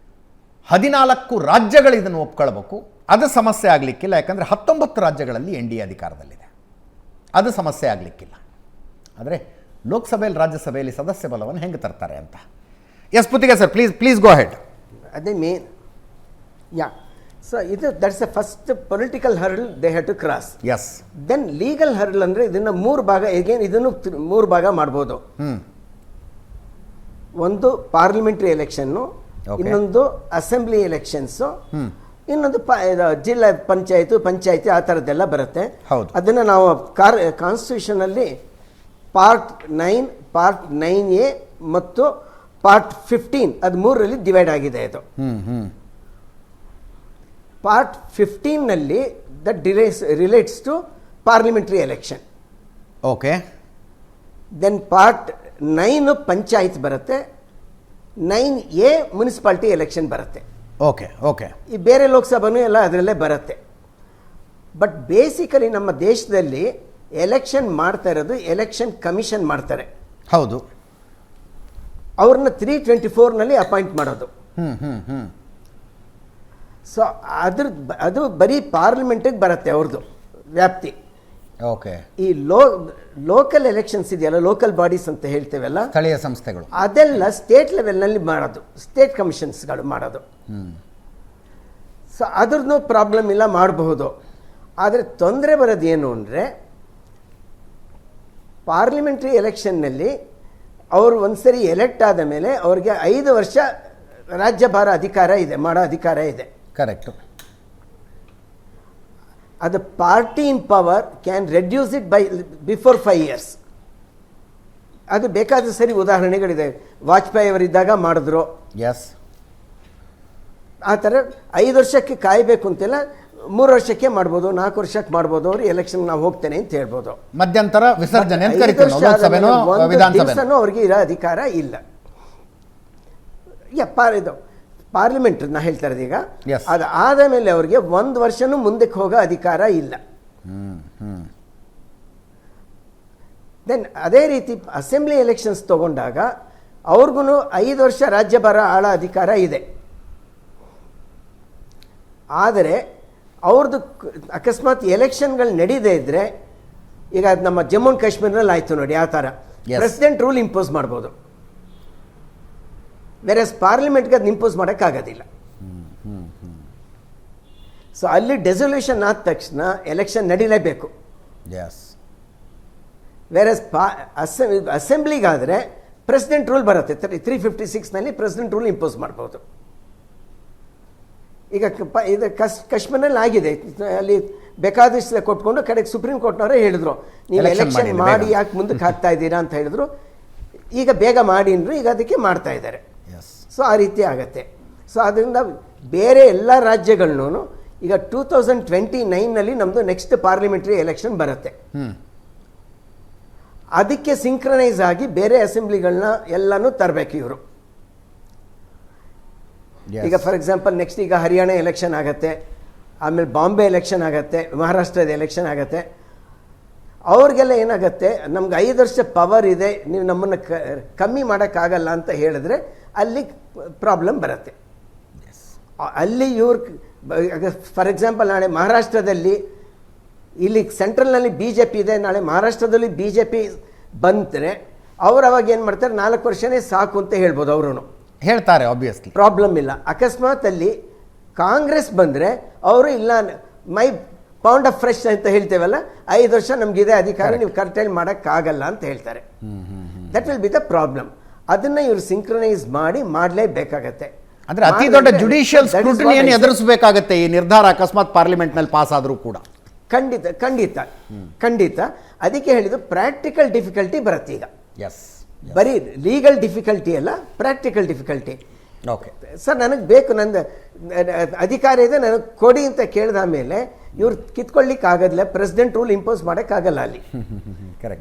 14 ರಾಜ್ಯಗಳು ಇದನ್ನು ಒಪ್ಕೊಳ್ಬೇಕು. ಅದು ಸಮಸ್ಯೆ ಆಗಲಿಕ್ಕಿಲ್ಲ, ಯಾಕಂದರೆ 19 ರಾಜ್ಯಗಳಲ್ಲಿ NDA ಅಧಿಕಾರದಲ್ಲಿದೆ. ಅದು ಸಮಸ್ಯೆ ಆಗಲಿಕ್ಕಿಲ್ಲ. ಆದರೆ ಲೋಕಸಭೆಯಲ್ಲಿ ರಾಜ್ಯಸಭೆಯಲ್ಲಿ ಸದಸ್ಯ ಬಲವನ್ನು ಹೆಂಗೆ ತರ್ತಾರೆ ಅಂತ. Yes Puttige sir, please go ahead. ಅದೇ ಮೇನ್ ಯಾ. So that's the first political hurdle they have to cross. Yes. Then legal hurdle ಅಂದರೆ ಇದನ್ನು 3 ಭಾಗ, ಈಗೇನು ಇದನ್ನು 3 ಭಾಗ ಮಾಡ್ಬೋದು. ಒಂದು ಪಾರ್ಲಿಮೆಂಟ್ರಿ ಎಲೆಕ್ಷನ್ನು, ಇನ್ನೊಂದು ಅಸೆಂಬ್ಲಿ ಎಲೆಕ್ಷನ್ಸು, ಇನ್ನೊಂದು ಜಿಲ್ಲಾ ಪಂಚಾಯತಿ ಆ ಥರದ್ದೆಲ್ಲ ಬರುತ್ತೆ. ಅದನ್ನು ನಾವು ಕಾನ್ಸ್ಟಿಟ್ಯೂಷನಲ್ಲಿ ಪಾರ್ಟ್ 9, ಪಾರ್ಟ್ 9A ಮತ್ತು ಪಾರ್ಟ್ 15 ಅದು 3ರಲ್ಲಿ ಡಿವೈಡ್ ಆಗಿದೆ. ಇದು ಪಾರ್ಟ್ 15ನಲ್ಲಿ that relates to parliamentary election. Okay. Then part 9 panchayat ಬರುತ್ತೆ, 9A ಮುನ್ಸಿಪಾಲ್ಟಿ ಎಲೆಕ್ಷನ್ ಬರುತ್ತೆ. ಓಕೆ. ಈ ಬೇರೆ ಲೋಕಸಭೆನೂ ಎಲ್ಲ ಅದರಲ್ಲೇ ಬರುತ್ತೆ. ಬಟ್ ಬೇಸಿಕಲಿ ನಮ್ಮ ದೇಶದಲ್ಲಿ ಎಲೆಕ್ಷನ್ ಮಾಡ್ತಾ ಇರೋದು ಎಲೆಕ್ಷನ್ ಕಮಿಷನ್ ಮಾಡ್ತಾರೆ. ಹೌದು. ಅವ್ರನ್ನ 324ನಲ್ಲಿ ಅಪಾಯಿಂಟ್ ಮಾಡೋದು. ಸೊ ಅದು ಬರೀ ಪಾರ್ಲಿಮೆಂಟಿಗೆ ಬರುತ್ತೆ ಅವ್ರದ್ದು ವ್ಯಾಪ್ತಿ. ಓಕೆ. ಈ ಲೋಕಲ್ ಎಲೆಕ್ಷನ್ಸ್ ಇದೆಯಲ್ಲ, ಲೋಕಲ್ ಬಾಡೀಸ್ ಅಂತ ಹೇಳ್ತೇವಲ್ಲ, ಸ್ಥಳೀಯ ಸಂಸ್ಥೆಗಳು, ಅದೆಲ್ಲ ಸ್ಟೇಟ್ ಲೆವೆಲ್ನಲ್ಲಿ ಮಾಡೋದು, ಸ್ಟೇಟ್ ಕಮಿಷನ್ಸ್ಗಳು ಮಾಡೋದು. ಸೊ ಅದ್ರದ್ದು ಪ್ರಾಬ್ಲಮ್ ಇಲ್ಲ, ಮಾಡಬಹುದು. ಆದರೆ ತೊಂದರೆ ಬರೋದು ಏನು ಅಂದರೆ, ಪಾರ್ಲಿಮೆಂಟ್ರಿ ಎಲೆಕ್ಷನ್ನಲ್ಲಿ ಅವರು ಒಂದ್ಸರಿ ಎಲೆಕ್ಟ್ ಆದ ಮೇಲೆ ಅವ್ರಿಗೆ 5 ವರ್ಷ ರಾಜ್ಯಭಾರ ಅಧಿಕಾರ ಇದೆ, ಮಾಡೋ ಅಧಿಕಾರ ಇದೆ. ಕರೆಕ್ಟು. ಅದು party in power can reduce it before 5 years. ಅದು ಬೇಕಾದ ಸರಿ ಉದಾಹರಣೆಗಳಿದೆ. ವಾಜಪೇಯಿ ಅವರಿದ್ದಾಗ ಮಾಡಿದ್ರು. ಎಸ್. ಆ ಥರ 5 ವರ್ಷಕ್ಕೆ ಕಾಯಬೇಕು ಅಂತೆಲ್ಲ, 3 ವರ್ಷಕ್ಕೆ ಮಾಡ್ಬೋದು, 4 ವರ್ಷಕ್ಕೆ ಮಾಡ್ಬೋದು. ಅವರು ಎಲೆಕ್ಷನ್ ನಾವು ಹೋಗ್ತೇನೆ ಅಂತ ಹೇಳ್ಬೋದು. ಮಧ್ಯಂತರ ವಿಸರ್ಜನೆ ಅಂತ ಕರೀತಾರೆ, ಲೋಕಸಭೆನೋ ವಿಧಾನಸಭೆನೋ ಅವ್ರಿಗೆ ಇರೋ ಅಧಿಕಾರ ಇಲ್ಲ. ಇದು ಪಾರ್ಲಿಮೆಂಟ್ ನಾ ಹೇಳ್ತಾ ಇರೋದು ಈಗ. ಅದು ಆದ ಮೇಲೆ ಅವ್ರಿಗೆ 1 ವರ್ಷನೂ ಮುಂದಕ್ಕೆ ಹೋಗೋ ಅಧಿಕಾರ ಇಲ್ಲ. ದೆನ್ ಅದೇ ರೀತಿ ಅಸೆಂಬ್ಲಿ ಎಲೆಕ್ಷನ್ಸ್ ತಗೊಂಡಾಗ ಅವ್ರಿಗೂ 5 ವರ್ಷ ರಾಜ್ಯಭಾರ ಆಳೋ ಅಧಿಕಾರ ಇದೆ. ಆದರೆ ಅವ್ರದ್ದು ಅಕಸ್ಮಾತ್ ಎಲೆಕ್ಷನ್ಗಳು ನಡೀದೇ ಇದ್ದರೆ, ಈಗ ನಮ್ಮ ಜಮ್ಮು ಅಂಡ್ ಕಾಶ್ಮೀರ್ನಲ್ಲಿ ಆಯಿತು ನೋಡಿ, ಆ ಥರ ಪ್ರೆಸಿಡೆಂಟ್ ರೂಲ್ ಇಂಪೋಸ್ ಮಾಡ್ಬೋದು. ಬೇರೆ ಪಾರ್ಲಿಮೆಂಟ್ಗೆ ಅದನ್ನ ಇಂಪೋಸ್ ಮಾಡೋಕ್ಕಾಗೋದಿಲ್ಲ. ಸೊ ಅಲ್ಲಿ ಡೆಸೊಲ್ಯೂಷನ್ ಆದ ತಕ್ಷಣ ಎಲೆಕ್ಷನ್ ನಡೀಲೇಬೇಕು. ಬೇರೆ ಅಸೆಂಬ್ಲಿಗಾದರೆ ಪ್ರೆಸಿಡೆಂಟ್ ರೂಲ್ ಬರುತ್ತೆ, 356ನಲ್ಲಿ ಪ್ರೆಸಿಡೆಂಟ್ ರೂಲ್ ಇಂಪೋಸ್ ಮಾಡ್ಬೋದು. ಈಗ ಇದು ಕಾಶ್ಮೀರ್ನಲ್ಲಿ ಆಗಿದೆ. ಅಲ್ಲಿ ಬೇಕಾದಷ್ಟು ಕೊಟ್ಕೊಂಡು ಕಡೆಗೆ ಸುಪ್ರೀಂ ಕೋರ್ಟ್ನವರೇ ಹೇಳಿದ್ರು, ನೀವು ಎಲೆಕ್ಷನ್ ಮಾಡಿ ಯಾಕೆ ಮುಂದಕ್ಕೆ ಹಾಕ್ತಾ ಇದ್ದೀರಾ ಅಂತ ಹೇಳಿದ್ರು. ಈಗ ಬೇಗ ಮಾಡಿ ಅಂದರು, ಈಗ ಅದಕ್ಕೆ ಮಾಡ್ತಾ ಇದ್ದಾರೆ. ಸೊ ಆ ರೀತಿ ಆಗತ್ತೆ. ಸೊ ಅದರಿಂದ ಬೇರೆ ಎಲ್ಲ ರಾಜ್ಯಗಳನ್ನೂ ಈಗ 2029ನಲ್ಲಿ ನಮ್ಮದು ನೆಕ್ಸ್ಟ್ ಪಾರ್ಲಿಮೆಂಟ್ರಿ ಎಲೆಕ್ಷನ್ ಬರುತ್ತೆ. ಅದಕ್ಕೆ ಸಿಂಕ್ರನೈಸ್ ಆಗಿ ಬೇರೆ ಅಸೆಂಬ್ಲಿಗಳನ್ನ ಎಲ್ಲನೂ ತರಬೇಕು ಇವರು. ಈಗ ಫಾರ್ ಎಕ್ಸಾಂಪಲ್ ನೆಕ್ಸ್ಟ್ ಈಗ ಹರಿಯಾಣ ಎಲೆಕ್ಷನ್ ಆಗುತ್ತೆ, ಆಮೇಲೆ ಬಾಂಬೆ ಎಲೆಕ್ಷನ್ ಆಗುತ್ತೆ, ಮಹಾರಾಷ್ಟ್ರದ ಎಲೆಕ್ಷನ್ ಆಗುತ್ತೆ. ಅವ್ರಿಗೆಲ್ಲ ಏನಾಗುತ್ತೆ, ನಮ್ಗೆ 5 ವರ್ಷ ಪವರ್ ಇದೆ, ನೀವು ನಮ್ಮನ್ನು ಕಮ್ಮಿ ಮಾಡೋಕ್ಕಾಗಲ್ಲ ಅಂತ ಹೇಳಿದ್ರೆ ಅಲ್ಲಿ ಪ್ರಾಬ್ಲಮ್ ಬರುತ್ತೆ. ಅಲ್ಲಿ ಇವ್ರು ಫಾರ್ ಎಕ್ಸಾಂಪಲ್ ನಾಳೆ ಮಹಾರಾಷ್ಟ್ರದಲ್ಲಿ, ಇಲ್ಲಿ ಸೆಂಟ್ರಲ್ನಲ್ಲಿ BJP ಇದೆ, ನಾಳೆ ಮಹಾರಾಷ್ಟ್ರದಲ್ಲಿ BJP ಬಂದರೆ ಅವ್ರು ಅವಾಗ ಏನು ಮಾಡ್ತಾರೆ, 4 ವರ್ಷನೇ ಸಾಕು ಅಂತ ಹೇಳ್ಬೋದು. ಅವರು ಹೇಳ್ತಾರೆ, ಆಬ್ವಿಯಸ್ಲಿ ಪ್ರಾಬ್ಲಮ್ ಇಲ್ಲ. ಅಕಸ್ಮಾತ್ ಅಲ್ಲಿ ಕಾಂಗ್ರೆಸ್ ಬಂದರೆ ಅವರು ಇಲ್ಲ, ಮೈ ಪೌಂಡ್ ಆಫ್ ಫ್ರೆಶ್ ಅಂತ ಹೇಳ್ತೇವಲ್ಲ, 5 ವರ್ಷ ನಮಗಿದೆ ಅಧಿಕಾರ, ನೀವು ಕರ್ಟೈಲ್ ಮಾಡೋಕ್ಕಾಗಲ್ಲ ಅಂತ ಹೇಳ್ತಾರೆ. That will be the problem. ಅದನ್ನ ಇವರು ಸಿಂಕ್ರನೈಸ್ ಮಾಡಲೇಬೇಕಾಗತ್ತೆ. ಅಂದ್ರೆ ಅತಿ ದೊಡ್ಡ ಜುಡಿಷಿಯಲ್ ಸ್ಕ್ರೂಟಿನಿಯನ್ನು ಎದುರಿಸಬೇಕಾಗತ್ತೆ ಈ ನಿರ್ಧಾರ ಅಕಸ್ಮಾತ್ ಪಾರ್ಲಿಮೆಂಟ್ನಲ್ಲಿ ಪಾಸ್ ಆದರೂ ಕೂಡ. ಖಂಡಿತ. ಅದಕ್ಕೆ ಹೇಳಿದ್ದು ಪ್ರಾಕ್ಟಿಕಲ್ ಡಿಫಿಕಲ್ಟಿ ಬರುತ್ತೆ ಈಗ. ಬರೀ ಲೀಗಲ್ ಡಿಫಿಕಲ್ಟಿ ಅಲ್ಲ, ಪ್ರಾಕ್ಟಿಕಲ್ ಡಿಫಿಕಲ್ಟಿ. ಓಕೆ ಸರ್, ನನಗೆ ಬೇಕು, ನಂದು ಅಧಿಕಾರ ಇದೆ, ನನಗೆ ಕೊಡಿ ಅಂತ ಕೇಳಿದ ಮೇಲೆ ಇವ್ರು ಕಿತ್ಕೊಳ್ಳಿಕ್ಕೆ ಆಗೋದಿಲ್ಲ, ಪ್ರೆಸಿಡೆಂಟ್ ರೂಲ್ ಇಂಪೋಸ್ ಮಾಡೋಕ್ಕಾಗಲ್ಲ ಅಲ್ಲಿ.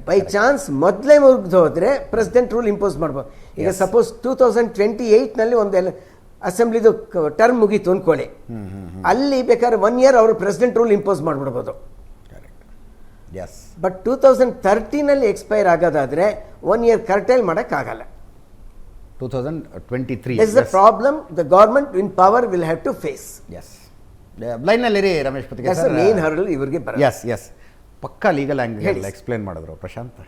ಬೈ ಚಾನ್ಸ್ ಮೊದಲೇ ಮುಗಿದು ಹೋದರೆ ಪ್ರೆಸಿಡೆಂಟ್ ರೂಲ್ ಇಂಪೋಸ್ ಮಾಡ್ಬೋದು. ಈಗ ಸಪೋಸ್ 2028ನಲ್ಲಿ ಒಂದು ಅಸೆಂಬ್ಲಿದು ಟರ್ಮ್ ಮುಗೀತು ಅಂದ್ಕೊಳ್ಳಿ, ಅಲ್ಲಿ ಬೇಕಾದ್ರೆ 1 year ಅವರು ಪ್ರೆಸಿಡೆಂಟ್ ರೂಲ್ ಇಂಪೋಸ್ ಮಾಡಿಬಿಡ್ಬೋದು. ಬಟ್ 2030ನಲ್ಲಿ ಎಕ್ಸ್ಪೈರ್ ಆಗೋದಾದರೆ 1 year ಕರ್ಟೈಲ್ ಮಾಡೋಕ್ಕಾಗಲ್ಲ. 2023. This is a problem the government in power will have to face. Yes ಲೈನಲ್ಲಿರಿ ರಮೇಶ್ ಪತ್ರಿಕೆ That's the main hurdle ಇವರಿಗೆ ಬರ. ಎಸ್ ಪಕ್ಕಾ ಲೀಗಲ್ ಆ್ಯಂಗಲ್ ಎಕ್ಸ್ಪ್ಲೇನ್ ಮಾಡಿದ್ರು ಪ್ರಶಾಂತ್.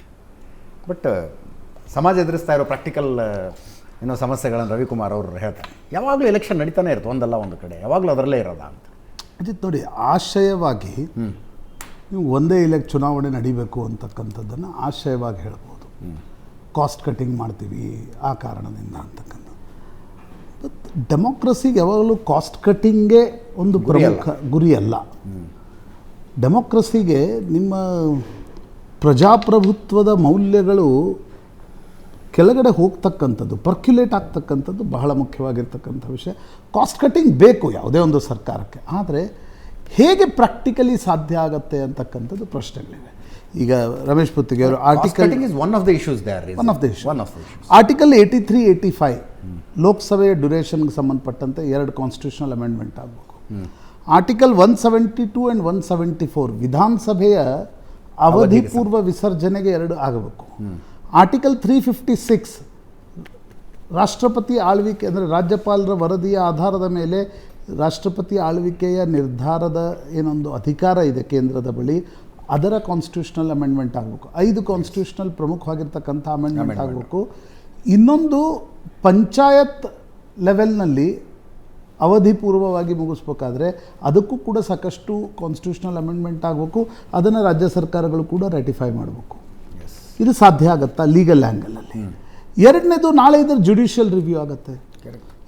ಬಟ್ ಸಮಾಜ ಎದುರಿಸ್ತಾ ಇರೋ ಪ್ರಾಕ್ಟಿಕಲ್ ಏನೋ ಸಮಸ್ಯೆಗಳನ್ನು ರವಿಕುಮಾರ್ ಅವರು ಹೇಳ್ತಾರೆ. ಯಾವಾಗಲೂ ಎಲೆಕ್ಷನ್ ನಡೀತಾನೆ ಇರುತ್ತೆ, ಒಂದಲ್ಲ ಒಂದು ಕಡೆ, ಯಾವಾಗಲೂ ಅದರಲ್ಲೇ ಇರೋಲ್ಲ ಅಂತ. ಅಜಿತ್ ನೋಡಿ, ಆಶಯವಾಗಿ ನೀವು ಒಂದೇ ಚುನಾವಣೆ ನಡಿಬೇಕು ಅಂತಕ್ಕಂಥದ್ದನ್ನು ಆಶಯವಾಗಿ ಹೇಳ್ಬೋದು. ಕಾಸ್ಟ್ ಕಟ್ಟಿಂಗ್ ಮಾಡ್ತೀವಿ ಆ ಕಾರಣದಿಂದ ಅಂತಕ್ಕಂಥ. ಡೆಮೋಕ್ರಸಿಗೆ ಯಾವಾಗಲೂ ಕಾಸ್ಟ್ ಕಟ್ಟಿಂಗೇ ಒಂದು ಪ್ರಮುಖ ಗುರಿ ಅಲ್ಲ. ಡೆಮೋಕ್ರಸಿಗೆ ನಿಮ್ಮ ಪ್ರಜಾಪ್ರಭುತ್ವದ ಮೌಲ್ಯಗಳು ಕೆಳಗಡೆ ಹೋಗ್ತಕ್ಕಂಥದ್ದು, ಪರ್ಕ್ಯುಲೇಟ್ ಆಗ್ತಕ್ಕಂಥದ್ದು ಬಹಳ ಮುಖ್ಯವಾಗಿರ್ತಕ್ಕಂಥ ವಿಷಯ. ಕಾಸ್ಟ್ ಕಟ್ಟಿಂಗ್ ಬೇಕು ಯಾವುದೇ ಒಂದು ಸರ್ಕಾರಕ್ಕೆ, ಆದರೆ ಹೇಗೆ ಪ್ರಾಕ್ಟಿಕಲಿ ಸಾಧ್ಯ ಆಗತ್ತೆ ಅಂತಕ್ಕಂಥದ್ದು ಪ್ರಶ್ನೆಗಳಿವೆ. ಈಗ ರಮೇಶ್ ಪುತ್ತಿಗೆ ಅವರು article one of the issues article 83, 85 ಲೋಕಸಭೆಯ ಡ್ಯುರೇಷನ್ಗೆ ಸಂಬಂಧಪಟ್ಟಂತೆ 2 ಕಾನ್ಸ್ಟಿಟ್ಯೂಷನಲ್ ಅಮೆಂಡ್ಮೆಂಟ್ ಆಗಬೇಕು. ಆರ್ಟಿಕಲ್ 172 ಆ್ಯಂಡ್ 174 ವಿಧಾನಸಭೆಯ ಅವಧಿ ಪೂರ್ವ ವಿಸರ್ಜನೆಗೆ 2 ಆಗಬೇಕು. ಆರ್ಟಿಕಲ್ 356 ರಾಷ್ಟ್ರಪತಿ ಆಳ್ವಿಕೆ ಅಂದರೆ ರಾಜ್ಯಪಾಲರ ವರದಿಯ ಆಧಾರದ ಮೇಲೆ ರಾಷ್ಟ್ರಪತಿ ಆಳ್ವಿಕೆಯ ನಿರ್ಧಾರದ ಏನೊಂದು ಅಧಿಕಾರ ಇದೆ ಕೇಂದ್ರದ ಬಳಿ, ಅದರ ಕಾನ್ಸ್ಟಿಟ್ಯೂಷನಲ್ ಅಮೆಂಡ್ಮೆಂಟ್ ಆಗಬೇಕು. 5 ಕಾನ್ಸ್ಟಿಟ್ಯೂಷನಲ್ ಪ್ರಮುಖವಾಗಿರ್ತಕ್ಕಂಥ ಅಮೆಂಡ್ಮೆಂಟ್ ಆಗಬೇಕು. ಇನ್ನೊಂದು ಪಂಚಾಯತ್ ಲೆವೆಲ್ನಲ್ಲಿ ಅವಧಿ ಪೂರ್ವವಾಗಿ ಮುಗಿಸ್ಬೇಕಾದ್ರೆ ಅದಕ್ಕೂ ಕೂಡ ಸಾಕಷ್ಟು ಕಾನ್ಸ್ಟಿಟ್ಯೂಷನಲ್ ಅಮೆಂಡ್ಮೆಂಟ್ ಆಗಬೇಕು. ಅದನ್ನು ರಾಜ್ಯ ಸರ್ಕಾರಗಳು ಕೂಡ ರ್ಯಾಟಿಫೈ ಮಾಡಬೇಕು. ಇದು ಸಾಧ್ಯ ಆಗುತ್ತಾ ಲೀಗಲ್ ಆ್ಯಂಗಲಲ್ಲಿ? ಎರಡನೇದು, ನಾಳೆ ಇದರ ಜುಡಿಷಿಯಲ್ ರಿವ್ಯೂ ಆಗುತ್ತೆ.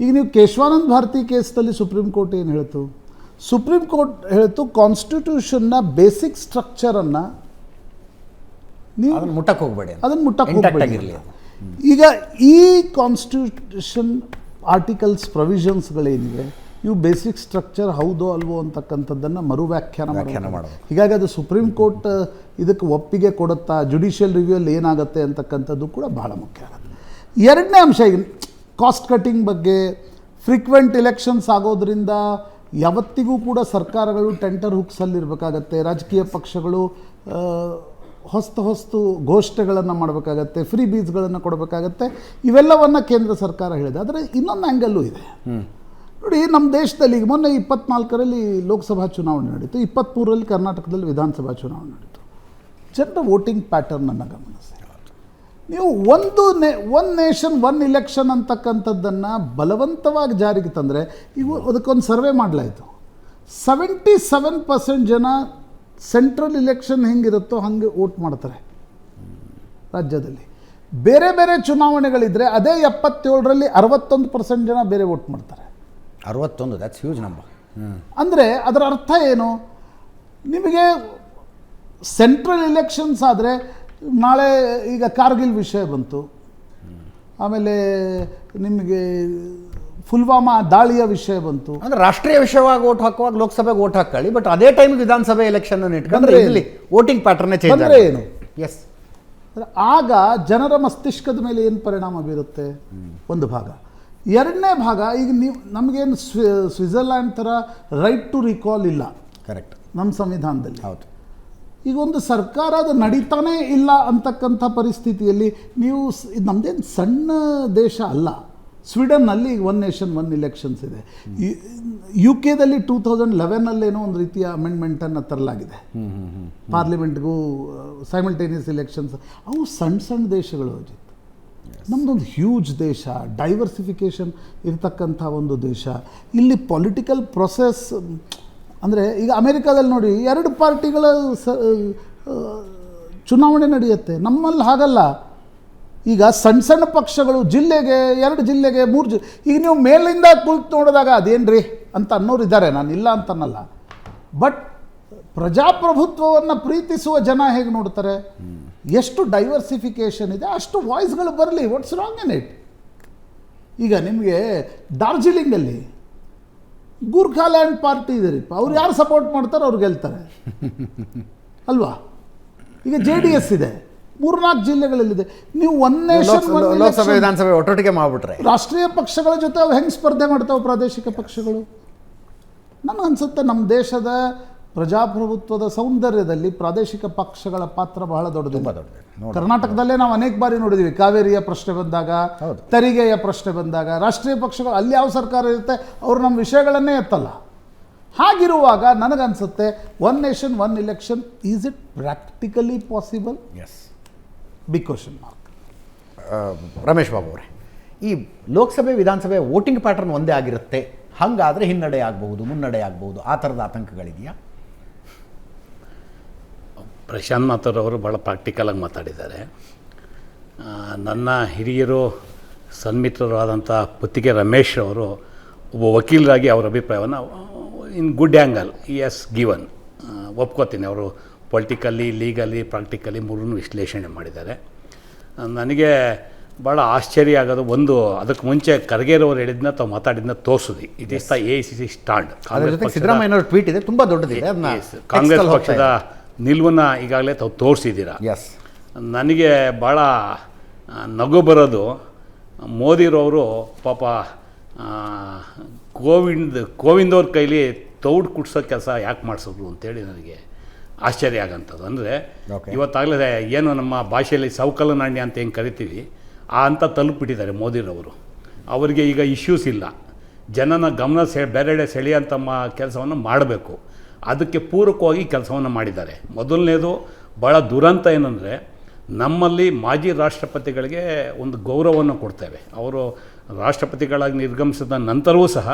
ಈಗ ನೀವು ಕೇಶವಾನಂದ ಭಾರತಿ ಕೇಸ್ನಲ್ಲಿ ಸುಪ್ರೀಂ ಕೋರ್ಟ್ ಏನು ಹೇಳ್ತು? ಸುಪ್ರೀಂ ಕೋರ್ಟ್ ಹೇಳ್ತು ಕಾನ್ಸ್ಟಿಟ್ಯೂಷನ್ನ ಬೇಸಿಕ್ ಸ್ಟ್ರಕ್ಚರನ್ನು ನೀವು ಅದನ್ನು ಮುಟ್ಟಕ್ಕೆ ಹೋಗಬೇಡಿ, ಅದನ್ನು ಮುಟ್ಟಕ್ಕೆ ಹೋಗಬೇಡಿ. ಈಗ ಈ ಕಾನ್ಸ್ಟಿಟ್ಯೂಷನ್ ಆರ್ಟಿಕಲ್ಸ್ ಪ್ರೊವಿಷನ್ಸ್ಗಳೇನಿವೆ ಇವು ಬೇಸಿಕ್ ಸ್ಟ್ರಕ್ಚರ್ ಹೌದೋ ಅಲ್ವೋ ಅಂತಕ್ಕಂಥದ್ದನ್ನು ಮರು ವ್ಯಾಖ್ಯಾನ ಮಾಡಬೇಕು. ಹೀಗಾಗಿ ಅದು ಸುಪ್ರೀಂ ಕೋರ್ಟ್ ಇದಕ್ಕೆ ಒಪ್ಪಿಗೆ ಕೊಡುತ್ತಾ, ಜುಡಿಷಿಯಲ್ ರಿವ್ಯೂಲ್ಲಿ ಏನಾಗುತ್ತೆ ಅಂತಕ್ಕಂಥದ್ದು ಕೂಡ ಬಹಳ ಮುಖ್ಯ ಆಗುತ್ತೆ. ಎರಡನೇ ಅಂಶ, ಈಗ ಕಾಸ್ಟ್ ಕಟ್ಟಿಂಗ್ ಬಗ್ಗೆ, ಫ್ರೀಕ್ವೆಂಟ್ ಎಲೆಕ್ಷನ್ಸ್ ಆಗೋದ್ರಿಂದ ಯಾವತ್ತಿಗೂ ಕೂಡ ಸರ್ಕಾರಗಳು ಟೆಂಟರ್ ಹುಕ್ಸಲ್ಲಿರಬೇಕಾಗತ್ತೆ, ರಾಜಕೀಯ ಪಕ್ಷಗಳು ಹೊಸ್ತು ಘೋಷಣೆಗಳನ್ನು ಮಾಡಬೇಕಾಗತ್ತೆ, ಫ್ರೀ ಬೀಸ್ಗಳನ್ನು ಕೊಡಬೇಕಾಗತ್ತೆ. ಇವೆಲ್ಲವನ್ನು ಕೇಂದ್ರ ಸರ್ಕಾರ ಹೇಳಿದೆ. ಆದರೆ ಇನ್ನೊಂದು ಆ್ಯಂಗಲ್ಲೂ ಇದೆ ನೋಡಿ. ನಮ್ಮ ದೇಶದಲ್ಲಿ ಈಗ ಮೊನ್ನೆ 24ರಲ್ಲಿ ಲೋಕಸಭಾ ಚುನಾವಣೆ ನಡೀತು, 23ರಲ್ಲಿ ಕರ್ನಾಟಕದಲ್ಲಿ ವಿಧಾನಸಭಾ ಚುನಾವಣೆ ನಡೀತು. ಜನರ ವೋಟಿಂಗ್ ಪ್ಯಾಟರ್ನನ್ನು ಗಮನಿಸಿ. ನೀವು ಒನ್ ನೇಷನ್ ಒನ್ ಇಲೆಕ್ಷನ್ ಅಂತಕ್ಕಂಥದ್ದನ್ನು ಬಲವಂತವಾಗಿ ಜಾರಿಗೆ ತಂದರೆ, ಈಗ ಅದಕ್ಕೊಂದು ಸರ್ವೆ ಮಾಡಲಾಯಿತು. 77% ಜನ ಸೆಂಟ್ರಲ್ ಇಲೆಕ್ಷನ್ ಹೆಂಗಿರುತ್ತೋ ಹಾಗೆ ವೋಟ್ ಮಾಡ್ತಾರೆ ರಾಜ್ಯದಲ್ಲಿ. ಬೇರೆ ಬೇರೆ ಚುನಾವಣೆಗಳಿದ್ದರೆ ಅದೇ 77ರಲ್ಲಿ 61% ಜನ ಬೇರೆ ವೋಟ್ ಮಾಡ್ತಾರೆ. 61, ದಟ್ಸ್ ಹ್ಯೂಜ್ ನಂಬರ್. ಅಂದರೆ ಅದರ ಅರ್ಥ ಏನು? ನಿಮಗೆ ಸೆಂಟ್ರಲ್ ಇಲೆಕ್ಷನ್ಸ್ ಆದರೆ ನಾಳೆ ಈಗ ಕಾರ್ಗಿಲ್ ವಿಷಯ ಬಂತು, ಆಮೇಲೆ ನಿಮಗೆ ಪುಲ್ವಾಮಾ ದಾಳಿಯ ವಿಷಯ ಬಂತು. ಅಂದರೆ ರಾಷ್ಟ್ರೀಯ ವಿಷಯವಾಗಿ ವೋಟ್ ಹಾಕುವಾಗ ಲೋಕಸಭೆಗೆ ವೋಟ್ ಹಾಕೊಳ್ಳಿ, ಬಟ್ ಅದೇ ಟೈಮ್ ವಿಧಾನಸಭೆ ಎಲೆಕ್ಷನ್ ಇಟ್ಕೊಂಡ್ರೆ ಇಲ್ಲಿ ವೋಟಿಂಗ್ ಪ್ಯಾಟರ್ನೇ ಚೇಂಜ್ ಅಂದರೆ ಏನು? ಎಸ್, ಆಗ ಜನರ ಮಸ್ತಿಷ್ಕದ ಮೇಲೆ ಏನು ಪರಿಣಾಮ ಬೀರುತ್ತೆ? ಒಂದು ಭಾಗ. ಎರಡನೇ ಭಾಗ, ಈಗ ನೀವು ನಮಗೇನು ಸ್ವಿಟ್ಜರ್ಲ್ಯಾಂಡ್ ಥರ ರೈಟ್ ಟು ರಿಕಾಲ್ ಇಲ್ಲ ಕರೆಕ್ಟ್ ನಮ್ಮ ಸಂವಿಧಾನದಲ್ಲಿ. ಹೌದು. ಈಗ ಒಂದು ಸರ್ಕಾರ ಅದು ನಡೀತಾನೇ ಇಲ್ಲ ಅಂತಕ್ಕಂಥ ಪರಿಸ್ಥಿತಿಯಲ್ಲಿ ನೀವು ಇದು ನಮ್ಮದೇನು ಸಣ್ಣ ದೇಶ ಅಲ್ಲ. ಸ್ವೀಡನ್ನಲ್ಲಿ ಈಗ ಒನ್ ನೇಷನ್ ಒನ್ ಇಲೆಕ್ಷನ್ಸ್ ಇದೆ. UK-ದಲ್ಲಿ 2011 ಒಂದು ರೀತಿಯ ಅಮೆಂಡ್ಮೆಂಟನ್ನು ತರಲಾಗಿದೆ. ಪಾರ್ಲಿಮೆಂಟ್ಗೂ ಸೈಮಲ್ಟೇನಿಯಸ್ ಎಲೆಕ್ಷನ್ಸ್. ಅವು ಸಣ್ಣ ದೇಶಗಳು ಅಜಿತ್. ನಮ್ಮದೊಂದು ಹ್ಯೂಜ್ ದೇಶ, ಡೈವರ್ಸಿಫಿಕೇಷನ್ ಇರತಕ್ಕಂಥ ಒಂದು ದೇಶ. ಇಲ್ಲಿ ಪೊಲಿಟಿಕಲ್ ಪ್ರೊಸೆಸ್ ಅಂದರೆ ಈಗ ಅಮೆರಿಕಾದಲ್ಲಿ ನೋಡಿ 2 ಪಾರ್ಟಿಗಳ ಚುನಾವಣೆ ನಡೆಯುತ್ತೆ. ನಮ್ಮಲ್ಲಿ ಹಾಗಲ್ಲ. ಈಗ ಸಣ್ಣ ಪಕ್ಷಗಳು ಜಿಲ್ಲೆಗೆ 2 ಜಿಲ್ಲೆಗೆ 3 ಈಗ ನೀವು ಮೇಲಿಂದ ಕುಳಿತು ನೋಡಿದಾಗ ಅದೇನ್ರಿ ಅಂತ ಅನ್ನೋರು ಇದ್ದಾರೆ, ನಾನು ಇಲ್ಲ ಅಂತನ್ನಲ್ಲ. ಬಟ್ ಪ್ರಜಾಪ್ರಭುತ್ವವನ್ನು ಪ್ರೀತಿಸುವ ಜನ ಹೇಗೆ ನೋಡ್ತಾರೆ? ಎಷ್ಟು ಡೈವರ್ಸಿಫಿಕೇಷನ್ ಇದೆ ಅಷ್ಟು ವಾಯ್ಸ್ಗಳು ಬರಲಿ. What's wrong in it? ಈಗ ನಿಮಗೆ ಡಾರ್ಜಿಲಿಂಗಲ್ಲಿ ಗೂರ್ಖಾಲ್ಯಾಂಡ್ ಪಾರ್ಟಿ ಇದೆ ರೀ, ಅವ್ರು ಯಾರು ಸಪೋರ್ಟ್ ಮಾಡ್ತಾರೆ ಅವ್ರು ಗೆಲ್ತಾರೆ ಅಲ್ವಾ? ಈಗ JDS ಇದೆ, 3-4 ಜಿಲ್ಲೆಗಳಲ್ಲಿದೆ. ನೀವು ಒನ್ ನೇಷನ್ ಲೋಕಸಭೆ ವಿಧಾನಸಭೆ ಒಟ್ಟೊಟ್ಟಿಗೆ ಮಾಡಿಬಿಟ್ರೆ ರಾಷ್ಟ್ರೀಯ ಪಕ್ಷಗಳ ಜೊತೆ ಅವು ಹೆಂಗೆ ಸ್ಪರ್ಧೆ ಮಾಡ್ತಾವೆ ಪ್ರಾದೇಶಿಕ ಪಕ್ಷಗಳು? ನನಗನ್ಸುತ್ತೆ ನಮ್ಮ ದೇಶದ ಪ್ರಜಾಪ್ರಭುತ್ವದ ಸೌಂದರ್ಯದಲ್ಲಿ ಪ್ರಾದೇಶಿಕ ಪಕ್ಷಗಳ ಪಾತ್ರ ಬಹಳ ದೊಡ್ಡದು. ತುಂಬ ದೊಡ್ಡದು. ಕರ್ನಾಟಕದಲ್ಲೇ ನಾವು ಅನೇಕ ಬಾರಿ ನೋಡಿದ್ವಿ, ಕಾವೇರಿಯ ಪ್ರಶ್ನೆ ಬಂದಾಗ, ತೆರಿಗೆಯ ಪ್ರಶ್ನೆ ಬಂದಾಗ, ರಾಷ್ಟ್ರೀಯ ಪಕ್ಷಗಳು ಅಲ್ಲಿ ಯಾವ ಸರ್ಕಾರ ಇರುತ್ತೆ ಅವರು ನಮ್ಮ ವಿಷಯಗಳನ್ನೇ ಎತ್ತಲ್ಲ. ಹಾಗಿರುವಾಗ ನನಗನ್ಸುತ್ತೆ one nation one election, is it practically possible? Yes. Big question mark. Ramesh Babu ಅವರೇ, ಈ ಲೋಕಸಭೆ ವಿಧಾನಸಭೆ ವೋಟಿಂಗ್ ಪ್ಯಾಟರ್ನ್ ಒಂದೇ ಆಗಿರುತ್ತೆ, ಹಾಗಾದರೆ ಹಿನ್ನಡೆ ಆಗಬಹುದು, ಮುನ್ನಡೆ ಆಗಬಹುದು, ಆ ಥರದ ಆತಂಕಗಳಿದೆಯಾ? ಪ್ರಶಾಂತ್ ಮಾಥೂರವರು ಭಾಳ ಪ್ರಾಕ್ಟಿಕಲಾಗಿ ಮಾತಾಡಿದ್ದಾರೆ. ನನ್ನ ಹಿರಿಯರು ಸನ್ಮಿತ್ರರು ಆದಂಥ ಪುತ್ತಿಗೆ ರಮೇಶ್ ಅವರು ಒಬ್ಬ ವಕೀಲರಾಗಿ ಅವರ ಅಭಿಪ್ರಾಯವನ್ನು in good angle as given, ಒಪ್ಕೋತೀನಿ. ಅವರು ಪೊಲಿಟಿಕಲಿ, ಲೀಗಲಿ, ಪ್ರಾಕ್ಟಿಕಲಿ ಮೂರನ್ನು ವಿಶ್ಲೇಷಣೆ ಮಾಡಿದ್ದಾರೆ. ನನಗೆ ಭಾಳ ಆಶ್ಚರ್ಯ ಆಗೋದು ಒಂದು, ಅದಕ್ಕೆ ಮುಂಚೆ ಖರ್ಗೆರವರು ಹೇಳಿದ್ನ ತಾವು ಮಾತಾಡಿದ್ನ ತೋರಿಸಿದ್ವಿ. It is the AICC stand. ಸಿದ್ದರಾಮಯ್ಯನವರ ಟ್ವೀಟ್ ಇದೆ, ತುಂಬ ದೊಡ್ಡದಿದೆ. ಕಾಂಗ್ರೆಸ್ ಪಕ್ಷದ ನಿಲುವನ್ನು ಈಗಾಗಲೇ ತಾವು ತೋರಿಸಿದ್ದೀರಾ. ಎಸ್. ನನಗೆ ಭಾಳ ನಗು ಮೋದಿರವರು ಪಾಪ ಕೋವಿಂದ್ ಅವ್ರ ಕೈಲಿ ತೌಡು ಕುಟ್ಸೋ ಕೆಲಸ ಯಾಕೆ ಮಾಡಿಸಿದ್ರು ಅಂತೇಳಿ ನನಗೆ ಆಶ್ಚರ್ಯ ಆಗೋಂಥದ್ದು. ಅಂದರೆ ಇವತ್ತಾಗಲೇ ಏನು ನಮ್ಮ ಭಾಷೆಯಲ್ಲಿ ಸವಕಲು ನಾಣ್ಯ ಅಂತ ಹೆಂಗೆ ಕರಿತೀವಿ ಅಂತ ತಲುಪಿಬಿಟ್ಟಿದ್ದಾರೆ ಮೋದಿರವರು. ಅವರಿಗೆ ಈಗ ಇಶ್ಯೂಸ್ ಇಲ್ಲ, ಜನನ ಗಮನ ಬೇರೆಡೆ ಸೆಳೆಯೋಂಥ ಕೆಲಸವನ್ನು ಮಾಡಬೇಕು. ಅದಕ್ಕೆ ಪೂರಕವಾಗಿ ಕೆಲಸವನ್ನು ಮಾಡಿದ್ದಾರೆ. ಮೊದಲನೇದು ಭಾಳ ದುರಂತ ಏನಂದರೆ, ನಮ್ಮಲ್ಲಿ ಮಾಜಿ ರಾಷ್ಟ್ರಪತಿಗಳಿಗೆ ಒಂದು ಗೌರವವನ್ನು ಕೊಡ್ತೇವೆ. ಅವರು ರಾಷ್ಟ್ರಪತಿಗಳಾಗಿ ನಿರ್ಗಮಿಸಿದ ನಂತರವೂ ಸಹ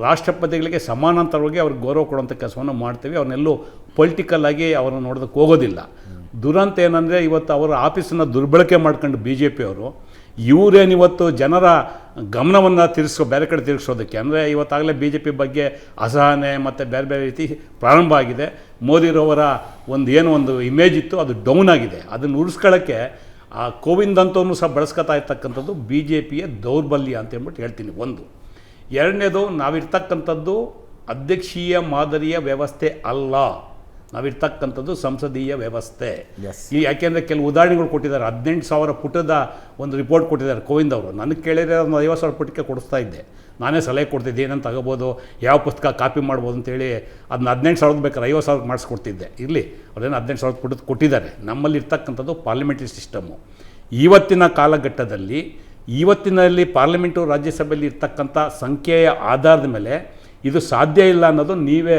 ರಾಷ್ಟ್ರಪತಿಗಳಿಗೆ ಸಮಾನಾಂತರವಾಗಿ ಅವ್ರಿಗೆ ಗೌರವ ಕೊಡುವಂಥ ಕೆಲಸವನ್ನು ಮಾಡ್ತೀವಿ. ಅವ್ರನ್ನೆಲ್ಲೂ ಪೊಲಿಟಿಕಲ್ಲಾಗಿ ಅವ್ರನ್ನ ನೋಡೋದಕ್ಕೆ ಹೋಗೋದಿಲ್ಲ. ದುರಂತ ಏನಂದರೆ, ಇವತ್ತು ಅವರ ಆಫೀಸನ್ನು ದುರ್ಬಳಕೆ ಮಾಡ್ಕೊಂಡು BJP ಅವರು ಇವರೇನಿವತ್ತು ಜನರ ಗಮನವನ್ನು ಬೇರೆ ಕಡೆ ತಿರುಗಿಸೋದಕ್ಕೆ, ಅಂದರೆ ಇವತ್ತಾಗಲೇ BJP ಬಗ್ಗೆ ಅಸಹನೆ ಮತ್ತು ಬೇರೆ ಬೇರೆ ರೀತಿ ಪ್ರಾರಂಭ ಆಗಿದೆ. ಮೋದಿರವರ ಒಂದು ಇಮೇಜ್ ಇತ್ತು, ಅದು ಡೌನ್ ಆಗಿದೆ. ಅದನ್ನು ಉಳಿಸ್ಕೊಳ್ಳೋಕ್ಕೆ ಆ ಕೋವಿಂದ್ ಅಂತವೂ ಸಹ ಬಳಸ್ಕೊತಾ ಇರ್ತಕ್ಕಂಥದ್ದು BJPಯ ದೌರ್ಬಲ್ಯ ಅಂತ ಹೇಳ್ಬಿಟ್ಟು ಹೇಳ್ತೀನಿ. ಒಂದು. ಎರಡನೇದು, ನಾವಿರ್ತಕ್ಕಂಥದ್ದು ಅಧ್ಯಕ್ಷೀಯ ಮಾದರಿಯ ವ್ಯವಸ್ಥೆ ಅಲ್ಲ, ನಾವಿರ್ತಕ್ಕಂಥದ್ದು ಸಂಸದೀಯ ವ್ಯವಸ್ಥೆ. ಯಾಕೆಂದರೆ ಕೆಲವು ಉದಾಹರಣೆಗಳು ಕೊಟ್ಟಿದ್ದಾರೆ. 18,000 ಪುಟದ ಒಂದು ರಿಪೋರ್ಟ್ ಕೊಟ್ಟಿದ್ದಾರೆ ಕೋವಿಂದ್ ಅವರು. ನನಗೆ ಕೇಳಿದರೆ ಒಂದು 50,000 ಪುಟಕ್ಕೆ ಕೊಡಿಸ್ತಾ ಇದ್ದೆ. ನಾನೇ ಸಲಹೆ ಕೊಡ್ತಿದ್ದೆ, ಏನಂತ ತಗೋಬೋದು, ಯಾವ ಪುಸ್ತಕ ಕಾಪಿ ಮಾಡ್ಬೋದು ಅಂತೇಳಿ. ಅದನ್ನ 18,000 ಬೇಕಾದ್ರೆ 50,000 ಮಾಡಿಸ್ಕೊಡ್ತಿದ್ದೆ. ಇರಲಿ, ಅವ್ರೇನು 18,000 ಪುಟದ ಕೊಟ್ಟಿದ್ದಾರೆ. ನಮ್ಮಲ್ಲಿ ಇರ್ತಕ್ಕಂಥದ್ದು ಪಾರ್ಲಿಮೆಂಟ್ರಿ ಸಿಸ್ಟಮು. ಇವತ್ತಿನ ಕಾಲಘಟ್ಟದಲ್ಲಿ ಇವತ್ತಿನಲ್ಲಿ ಪಾರ್ಲಿಮೆಂಟು ರಾಜ್ಯಸಭೆಯಲ್ಲಿ ಇರ್ತಕ್ಕಂಥ ಸಂಖ್ಯೆಯ ಆಧಾರದ ಮೇಲೆ ಇದು ಸಾಧ್ಯ ಇಲ್ಲ ಅನ್ನೋದು ನೀವೇ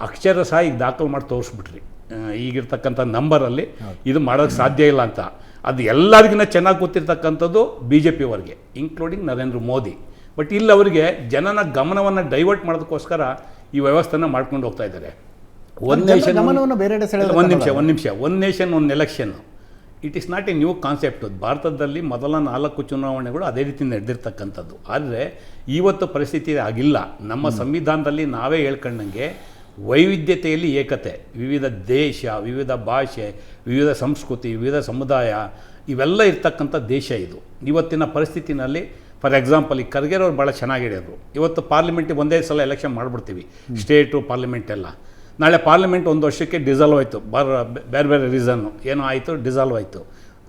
ಅಕ್ಷರಶಃ ಈಗ ದಾಖಲು ಮಾಡಿ ತೋರಿಸ್ಬಿಟ್ರಿ. ಈಗಿರ್ತಕ್ಕಂಥ ನಂಬರಲ್ಲಿ ಇದು ಮಾಡೋಕ್ಕೆ ಸಾಧ್ಯ ಇಲ್ಲ ಅಂತ. ಅದು ಎಲ್ಲರಿಗಿನ್ನ ಚೆನ್ನಾಗಿ ಗೊತ್ತಿರ್ತಕ್ಕಂಥದ್ದು BJP ಅವರಿಗೆ, ಇನ್ಕ್ಲೂಡಿಂಗ್ ನರೇಂದ್ರ ಮೋದಿ. ಬಟ್ ಇಲ್ಲಿ ಅವರಿಗೆ ಜನನ ಗಮನವನ್ನು ಡೈವರ್ಟ್ ಮಾಡೋದಕ್ಕೋಸ್ಕರ ಈ ವ್ಯವಸ್ಥೆನ ಮಾಡ್ಕೊಂಡು ಹೋಗ್ತಾ ಇದ್ದಾರೆ. One nation one election it is not A new concept. ಭಾರತದಲ್ಲಿ ಮೊದಲ 4 ಚುನಾವಣೆಗಳು ಅದೇ ರೀತಿ ನಡೆದಿರ್ತಕ್ಕಂಥದ್ದು. ಆದರೆ ಇವತ್ತು ಪರಿಸ್ಥಿತಿ ಆಗಿಲ್ಲ. ನಮ್ಮ ಸಂವಿಧಾನದಲ್ಲಿ ನಾವೇ ಹೇಳ್ಕೊಂಡಂಗೆ ವೈವಿಧ್ಯತೆಯಲ್ಲಿ ಏಕತೆ, ವಿವಿಧ ದೇಶ, ವಿವಿಧ ಭಾಷೆ, ವಿವಿಧ ಸಂಸ್ಕೃತಿ, ವಿವಿಧ ಸಮುದಾಯ, ಇವೆಲ್ಲ ಇರ್ತಕ್ಕಂಥ ದೇಶ ಇದು. ಇವತ್ತಿನ ಪರಿಸ್ಥಿತಿನಲ್ಲಿ ಫಾರ್ ಎಕ್ಸಾಂಪಲ್, ಈ ಖರ್ಗೆರವ್ರು ಭಾಳ ಚೆನ್ನಾಗಿ ಹೇಳಿದ್ರು. ಇವತ್ತು ಪಾರ್ಲಿಮೆಂಟಿಗೆ ಒಂದೇ ಸಲ ಎಲೆಕ್ಷನ್ ಮಾಡಿಬಿಡ್ತೀವಿ, ಸ್ಟೇಟು ಪಾರ್ಲಿಮೆಂಟ್ ಎಲ್ಲ. ನಾಳೆ ಪಾರ್ಲಿಮೆಂಟ್ 1 ವರ್ಷಕ್ಕೆ ಡಿಸಾಲ್ವ್ ಆಯಿತು, ಬೇರೆ ಬೇರೆ ರೀಸನ್ನು ಏನೋ ಆಯಿತು, ಡಿಸಾಲ್ವ್ ಆಯಿತು.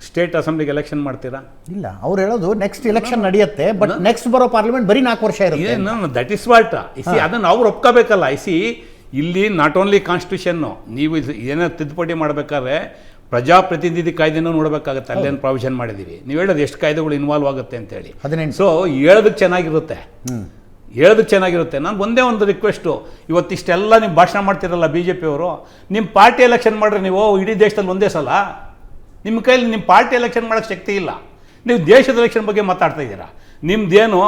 ಸ್ಟೇಟ್ ಅಸೆಂಬ್ಲಿಗೆ ಎಲೆಕ್ಷನ್ ಮಾಡ್ತೀರಾ? ಇಲ್ಲ. ಅವ್ರು ಹೇಳೋದು ನೆಕ್ಸ್ಟ್ ಎಲೆಕ್ಷನ್ ನಡೆಯುತ್ತೆ, ಬಟ್ ನೆಕ್ಸ್ಟ್ ಬರೋ ಪಾರ್ಲಿಮೆಂಟ್ ಬರೀ 4 ವರ್ಷ ಇರುತ್ತೆ. ದಟ್ ಇಸ್ ವಾಟ್ ಅದನ್ನು ಅವ್ರು ಒಪ್ಕೋಬೇಕಲ್ಲ. ಇಲ್ಲಿ ನಾಟ್ ಓನ್ಲಿ ಕಾನ್ಸ್ಟಿಟ್ಯೂಷನ್ನು, ನೀವು ಏನೋ ತಿದ್ದುಪಡಿ ಮಾಡಬೇಕಾದ್ರೆ ಪ್ರಜಾಪ್ರತಿನಿಧಿ ಕಾಯ್ದೆನೂ ನೋಡಬೇಕಾಗುತ್ತೆ. ಅಲ್ಲೇನು ಪ್ರಾವಿಷನ್ ಮಾಡಿದ್ದೀವಿ. ನೀವು ಹೇಳೋದು ಎಷ್ಟು ಕಾಯ್ದೆಗಳು ಇನ್ವಾಲ್ವ್ ಆಗುತ್ತೆ ಅಂತೇಳಿ. ಸೊ ಹೇಳೋದಕ್ಕೆ ಚೆನ್ನಾಗಿರುತ್ತೆ. ನಾನು ಒಂದೇ ಒಂದು ರಿಕ್ವೆಸ್ಟು, ಇವತ್ತಿಷ್ಟೆಲ್ಲ ನೀವು ಭಾಷಣ ಮಾಡ್ತಿರಲ್ಲ BJP ಅವರು, ನಿಮ್ಮ ಪಾರ್ಟಿ ಎಲೆಕ್ಷನ್ ಮಾಡಿದ್ರೆ ನೀವು ಇಡೀ ದೇಶದಲ್ಲಿ ಒಂದೇ ಸಲ, ನಿಮ್ಮ ಕೈಲಿ ನಿಮ್ಮ ಪಾರ್ಟಿ ಎಲೆಕ್ಷನ್ ಮಾಡೋಕ್ಕೆ ಶಕ್ತಿ ಇಲ್ಲ. ನೀವು ದೇಶದ ಎಲೆಕ್ಷನ್ ಬಗ್ಗೆ ಮಾತಾಡ್ತಾ ಇದ್ದೀರಾ. ನಿಮ್ಮದೇನು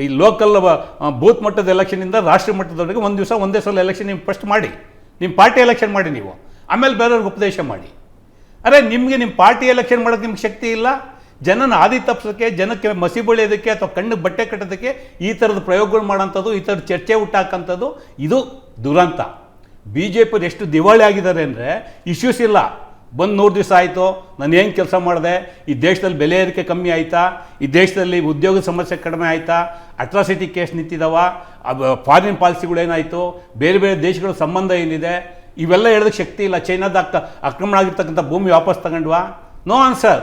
ಈ ಲೋಕಲ್ ಬೂತ್ ಮಟ್ಟದ ಎಲೆಕ್ಷನಿಂದ ರಾಷ್ಟ್ರೀಯ ಮಟ್ಟದವರೆಗೆ ಒಂದು ದಿವಸ ಒಂದೇ ಸಲ ಎಲೆಕ್ಷನ್ ನೀವು ಫಸ್ಟ್ ಮಾಡಿ, ನಿಮ್ಮ ಪಾರ್ಟಿ ಎಲೆಕ್ಷನ್ ಮಾಡಿ, ನೀವು ಆಮೇಲೆ ಬೇರೆಯವ್ರಿಗೆ ಉಪದೇಶ ಮಾಡಿ. ಅರೆ, ನಿಮಗೆ ನಿಮ್ಮ ಪಾರ್ಟಿ ಎಲೆಕ್ಷನ್ ಮಾಡೋಕ್ಕೆ ನಿಮ್ಗೆ ಶಕ್ತಿ ಇಲ್ಲ. ಜನನ ಆದಿ ತಪ್ಪಿಸೋಕ್ಕೆ, ಜನಕ್ಕೆ ಮಸಿ ಬಳಿಯೋದಕ್ಕೆ ಅಥವಾ ಕಣ್ಣಿಗೆ ಬಟ್ಟೆ ಕಟ್ಟೋದಕ್ಕೆ ಈ ಥರದ ಪ್ರಯೋಗಗಳು ಮಾಡೋಂಥದ್ದು, ಈ ಥರದ ಚರ್ಚೆ ಹುಟ್ಟಾಕಂಥದ್ದು, ಇದು ದುರಂತ. BJP ಎಷ್ಟು ದಿವಾಳಿ ಆಗಿದ್ದಾರೆ ಅಂದರೆ, ಇಶ್ಯೂಸ್ ಇಲ್ಲ. ಬಂದು 100 ದಿವಸ ಆಯಿತು, ನಾನು ಏನು ಕೆಲಸ ಮಾಡಿದೆ, ಈ ದೇಶದಲ್ಲಿ ಬೆಲೆ ಏರಿಕೆ ಕಮ್ಮಿ ಆಯಿತಾ, ಈ ದೇಶದಲ್ಲಿ ಉದ್ಯೋಗ ಸಮಸ್ಯೆ ಕಡಿಮೆ ಆಯಿತಾ, ಅಟ್ರಾಸಿಟಿ ಕೇಸ್ ನಿಂತಿದ್ದಾವ, ಫಾರಿನ್ ಪಾಲಿಸಿಗಳೇನಾಯಿತು, ಬೇರೆ ಬೇರೆ ದೇಶಗಳ ಸಂಬಂಧ ಏನಿದೆ, ಇವೆಲ್ಲ ಹೇಳೋದಕ್ಕೆ ಶಕ್ತಿ ಇಲ್ಲ. ಚೈನಾದ ಆಕ್ರಮಣ ಆಗಿರ್ತಕ್ಕಂಥ ಭೂಮಿ ವಾಪಸ್ ತಗೊಂಡ್ವಾ? No answer.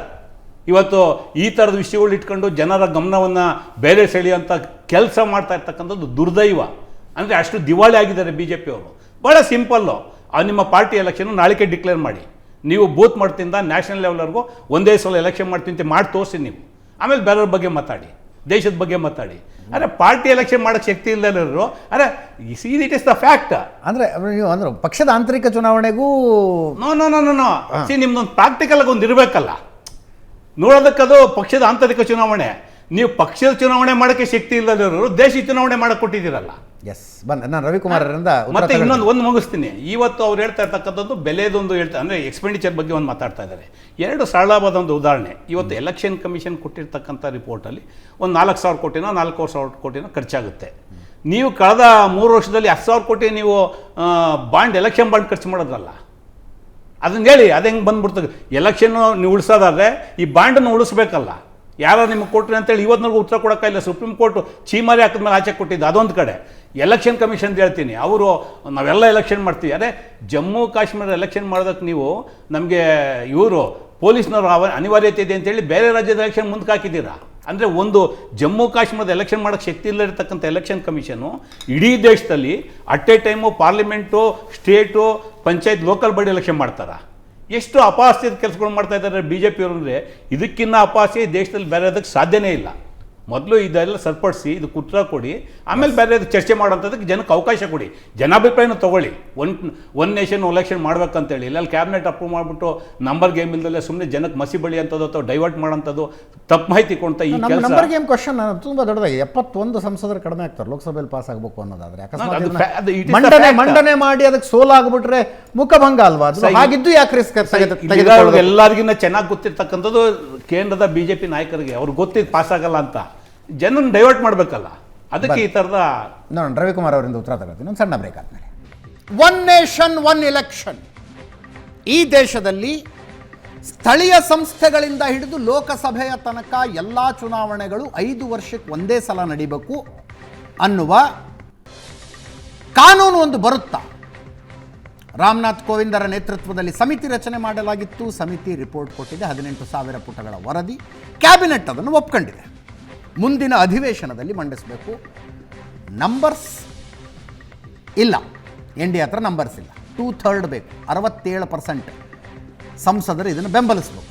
ಇವತ್ತು ಈ ಥರದ ವಿಷಯಗಳು ಇಟ್ಕೊಂಡು ಜನರ ಗಮನವನ್ನು ಬೇರೆ ಸೆಳೆಯುವಂಥ ಕೆಲಸ ಮಾಡ್ತಾ ಇರ್ತಕ್ಕಂಥದ್ದು ದುರ್ದೈವ. ಅಂದರೆ ಅಷ್ಟು ದಿವಾಳಿ ಆಗಿದ್ದಾರೆ BJP ಅವರು. ಭಾಳ ಸಿಂಪಲ್ಲು. ನಿಮ್ಮ ಪಾರ್ಟಿ ಎಲೆಕ್ಷನ್ ನಾಳೆಗೆ ಡಿಕ್ಲೇರ್ ಮಾಡಿ. ನೀವು ಬೂತ್ ಮಾಡ್ತಿಂದ ನ್ಯಾಷನಲ್ ಲೆವೆಲ್ವರೆಗೂ ಒಂದೇ ಸಲ ಎಲೆಕ್ಷನ್ ಮಾಡ್ತೀನಿ ಮಾಡಿ ತೋರಿಸಿ ನೀವು. ಆಮೇಲೆ ಬೇರೆಯವ್ರ ಬಗ್ಗೆ ಮಾತಾಡಿ, ದೇಶದ ಬಗ್ಗೆ ಮಾತಾಡಿ. ಅರೆ ಪಾರ್ಟಿ ಎಲೆಕ್ಷನ್ ಮಾಡೋಕ್ಕೆ ಶಕ್ತಿ ಇಲ್ಲದಿರೋರು, ಅರೆ ಇಟ್ ಇಸ್ ದ ಫ್ಯಾಕ್ಟ್. ಅಂದರೆ ನೀವು ಅಂದ್ರೆ ಪಕ್ಷದ ಆಂತರಿಕ ಚುನಾವಣೆಗೂ ನೋ ನಿಮ್ದೊಂದು ಪ್ರಾಕ್ಟಿಕಲ್ ಆಗಿ ಒಂದು ಇರಬೇಕಲ್ಲ. ನೋಡೋದಕ್ಕದು ಪಕ್ಷದ ಆಂತರಿಕ ಚುನಾವಣೆ. ನೀವು ಪಕ್ಷದ ಚುನಾವಣೆ ಮಾಡೋಕ್ಕೆ ಶಕ್ತಿ ಇಲ್ಲದಿರೋರು ದೇಶದ ಚುನಾವಣೆ ಮಾಡಕ್ಕೆ ಕೊಟ್ಟಿದ್ದೀರಲ್ಲ. ಎಸ್ ನಾನು ರವಿಕುಮಾರ್ ಅವರಿಂದ ಮತ್ತೆ ಇನ್ನೊಂದು ಮುಗಿಸ್ತೀನಿ. ಇವತ್ತು ಅವ್ರು ಹೇಳ್ತಾ ಇರ್ತಕ್ಕಂಥದ್ದು ಬೆಲೆದೊಂದು ಅಂದರೆ ಎಕ್ಸ್ಪೆಂಡಿಚರ್ ಬಗ್ಗೆ ಒಂದು ಮಾತಾಡ್ತಾ ಇದ್ದಾರೆ. ಎರಡು ಸರಳವಾದ ಒಂದು ಉದಾಹರಣೆ. ಇವತ್ತು ಎಲೆಕ್ಷನ್ ಕಮಿಷನ್ ಕೊಟ್ಟಿರ್ತಕ್ಕಂಥ ರಿಪೋರ್ಟಲ್ಲಿ ಒಂದು 4,000 ಕೋಟಿನೋ 4,000 ಕೋಟಿನೋ ಖರ್ಚಾಗುತ್ತೆ. ನೀವು ಕಳೆದ 3 ವರ್ಷದಲ್ಲಿ 10,000 ಕೋಟಿ ನೀವು ಎಲೆಕ್ಷನ್ ಬಾಂಡ್ ಖರ್ಚು ಮಾಡೋದ್ರಲ್ಲ. ಅದನ್ನ ಹೇಳಿ, ಅದು ಹೆಂಗೆ ಬಂದ್ಬಿಡ್ತದೆ? ಎಲೆಕ್ಷನ್ನು ನೀವು ಉಳಿಸೋದಾದ್ರೆ ಈ ಬಾಂಡನ್ನು ಉಳಿಸ್ಬೇಕಲ್ಲ. ಯಾರು ನಿಮಗೆ ಕೊಟ್ರಿ ಅಂತೇಳಿ ಇವತ್ತಿನವರೆಗೂ ಉತ್ತರ ಕೊಡೋಕ್ಕಾಗಿಲ್ಲ. ಸುಪ್ರೀಂ ಕೋರ್ಟ್ ಚೀಮಾರಿ ಹಾಕಿದ್ಮೇಲೆ ಆಚೆ ಕೊಟ್ಟಿದ್ದು ಅದೊಂದು ಕಡೆ. ಎಲೆಕ್ಷನ್ ಕಮಿಷನ್ ಹೇಳ್ತೀನಿ, ಅವರು ನಾವೆಲ್ಲ ಎಲೆಕ್ಷನ್ ಮಾಡ್ತೀವಿ. ಅದೇ ಜಮ್ಮು ಕಾಶ್ಮೀರ ಎಲೆಕ್ಷನ್ ಮಾಡೋದಕ್ಕೆ ನೀವು ನಮಗೆ ಇವರು ಪೊಲೀಸ್ನವರು ಅನಿವಾರ್ಯತೆ ಇದೆ ಅಂತೇಳಿ ಬೇರೆ ರಾಜ್ಯದ ಎಲೆಕ್ಷನ್ ಮುಂದಕ್ಕೆ ಹಾಕಿದ್ದೀರಾ. ಅಂದರೆ ಒಂದು ಜಮ್ಮು ಕಾಶ್ಮೀರದ ಎಲೆಕ್ಷನ್ ಮಾಡೋಕ್ಕೆ ಶಕ್ತಿ ಇಲ್ಲದಿರ್ತಕ್ಕಂಥ ಎಲೆಕ್ಷನ್ ಕಮಿಷನು ಇಡೀ ದೇಶದಲ್ಲಿ at A time parliament, state, panchayat, local body election ಮಾಡ್ತಾರ. ಎಷ್ಟು ಅಪಹಾಸ್ಯದ ಕೆಲಸಗಳು ಮಾಡ್ತಾ ಇದ್ದಾರೆ BJP-ಯವರು ಅಂದರೆ, ಇದಕ್ಕಿನ್ನ ಅಪಹಾಸ್ಯ ದೇಶದಲ್ಲಿ ಬೇರೆ ಅದಕ್ಕೆ ಸಾಧ್ಯನೇ ಇಲ್ಲ. ಮೊದಲು ಇದೆಲ್ಲ ಸರಿಪಡಿಸಿ ಇದಕ್ಕೆ ಉತ್ತರ ಕೊಡಿ, ಆಮೇಲೆ ಬೇರೆ ಚರ್ಚೆ ಮಾಡೋಂಥದ್ದಕ್ಕೆ ಜನಕ್ಕೆ ಅವಕಾಶ ಕೊಡಿ. ಜನಾಭಿಪ್ರಾಯನ ತೊಗೊಳ್ಳಿ. ಒನ್ ನೇಷನ್ ಎಲೆಕ್ಷನ್ ಮಾಡ್ಬೇಕಂತೇಳಿ ಇಲ್ಲ ಕ್ಯಾಬಿನೆಟ್ ಅಪ್ರೂವ್ ಮಾಡಿಬಿಟ್ಟು ನಂಬರ್ ಗೇಮ್ ಇಲ್ದಲ್ಲೇ ಸುಮ್ಮನೆ ಜನಕ್ಕೆ ಮಸಿ ಬಳಿ ಅಂಥದ್ದು ಅಥವಾ ಡೈವರ್ಟ್ ಮಾಡೋಂಥದ್ದು ತಪ್ಪು ಮಾಹಿತಿ ಕೊಡ್ತಾ ಈ ಕೆಲಸ. ನಂಬರ್ ಗೇಮ್ ಕ್ವಶನ್ ತುಂಬ ದೊಡ್ಡದಾಗಿ 71 ಸಂಸದರು ಕಡಿಮೆ ಆಗ್ತಾರೆ ಲೋಕಸಭೆಯಲ್ಲಿ ಪಾಸ್ ಆಗಬೇಕು ಅನ್ನೋದಾದ್ರೆ. ಅಕಸ್ಮಾತ್ ಮಂಡನೆ ಮಾಡಿ ಅದಕ್ಕೆ ಸೋಲಾಗ್ಬಿಟ್ರೆ ಮುಖಭಂಗ ಅಲ್ವಾ? ಹಾಗಿದ್ದು ಯಾಕೆ ರಿಸ್ಕ್ ಎಲ್ಲರಿಗಿನ್ನ ಚೆನ್ನಾಗಿ ಗೊತ್ತಿರ್ತಕ್ಕಂಥದ್ದು ಕೇಂದ್ರದ BJP ನಾಯಕರಿಗೆ. ಅವ್ರಿಗೆ ಗೊತ್ತಿದ್ದು ಪಾಸ್ ಆಗಲ್ಲ ಅಂತ ಜನರನ್ನು ಡೈವರ್ಟ್ ಮಾಡಬೇಕಲ್ಲ. ಅದಕ್ಕೆ ಈ ಥರದ ನೋಡೋಣ. ರವಿಕುಮಾರ್ ಅವರಿಂದ ಉತ್ತರ ತಗೋತೀನಿ ಒಂದು ಸಣ್ಣ ಬ್ರೇಕ್ ಆದಮೇಲೆ. One nation one election. ಈ ದೇಶದಲ್ಲಿ ಸ್ಥಳೀಯ ಸಂಸ್ಥೆಗಳಿಂದ ಹಿಡಿದು ಲೋಕಸಭೆಯ ತನಕ ಎಲ್ಲ ಚುನಾವಣೆಗಳು 5 ವರ್ಷಕ್ಕೆ ಒಂದೇ ಸಲ ನಡೀಬೇಕು ಅನ್ನುವ ಕಾನೂನು ಒಂದು ಬರುತ್ತಾ? ರಾಮನಾಥ್ ಕೋವಿಂದರ ನೇತೃತ್ವದಲ್ಲಿ ಸಮಿತಿ ರಚನೆ ಮಾಡಲಾಗಿತ್ತು. ಸಮಿತಿ ರಿಪೋರ್ಟ್ ಕೊಟ್ಟಿದೆ. 18,000 ಪುಟಗಳ ವರದಿ. ಕ್ಯಾಬಿನೆಟ್ ಅದನ್ನು ಒಪ್ಕೊಂಡಿದೆ. ಮುಂದಿನ ಅಧಿವೇಶನದಲ್ಲಿ ಮಂಡಿಸಬೇಕು. ನಂಬರ್ಸ್ ಇಲ್ಲ, NDA ಹತ್ರ ನಂಬರ್ಸ್ ಇಲ್ಲ. 2/3 ಬೇಕು, 67% ಸಂಸದರು ಇದನ್ನು ಬೆಂಬಲಿಸಬೇಕು.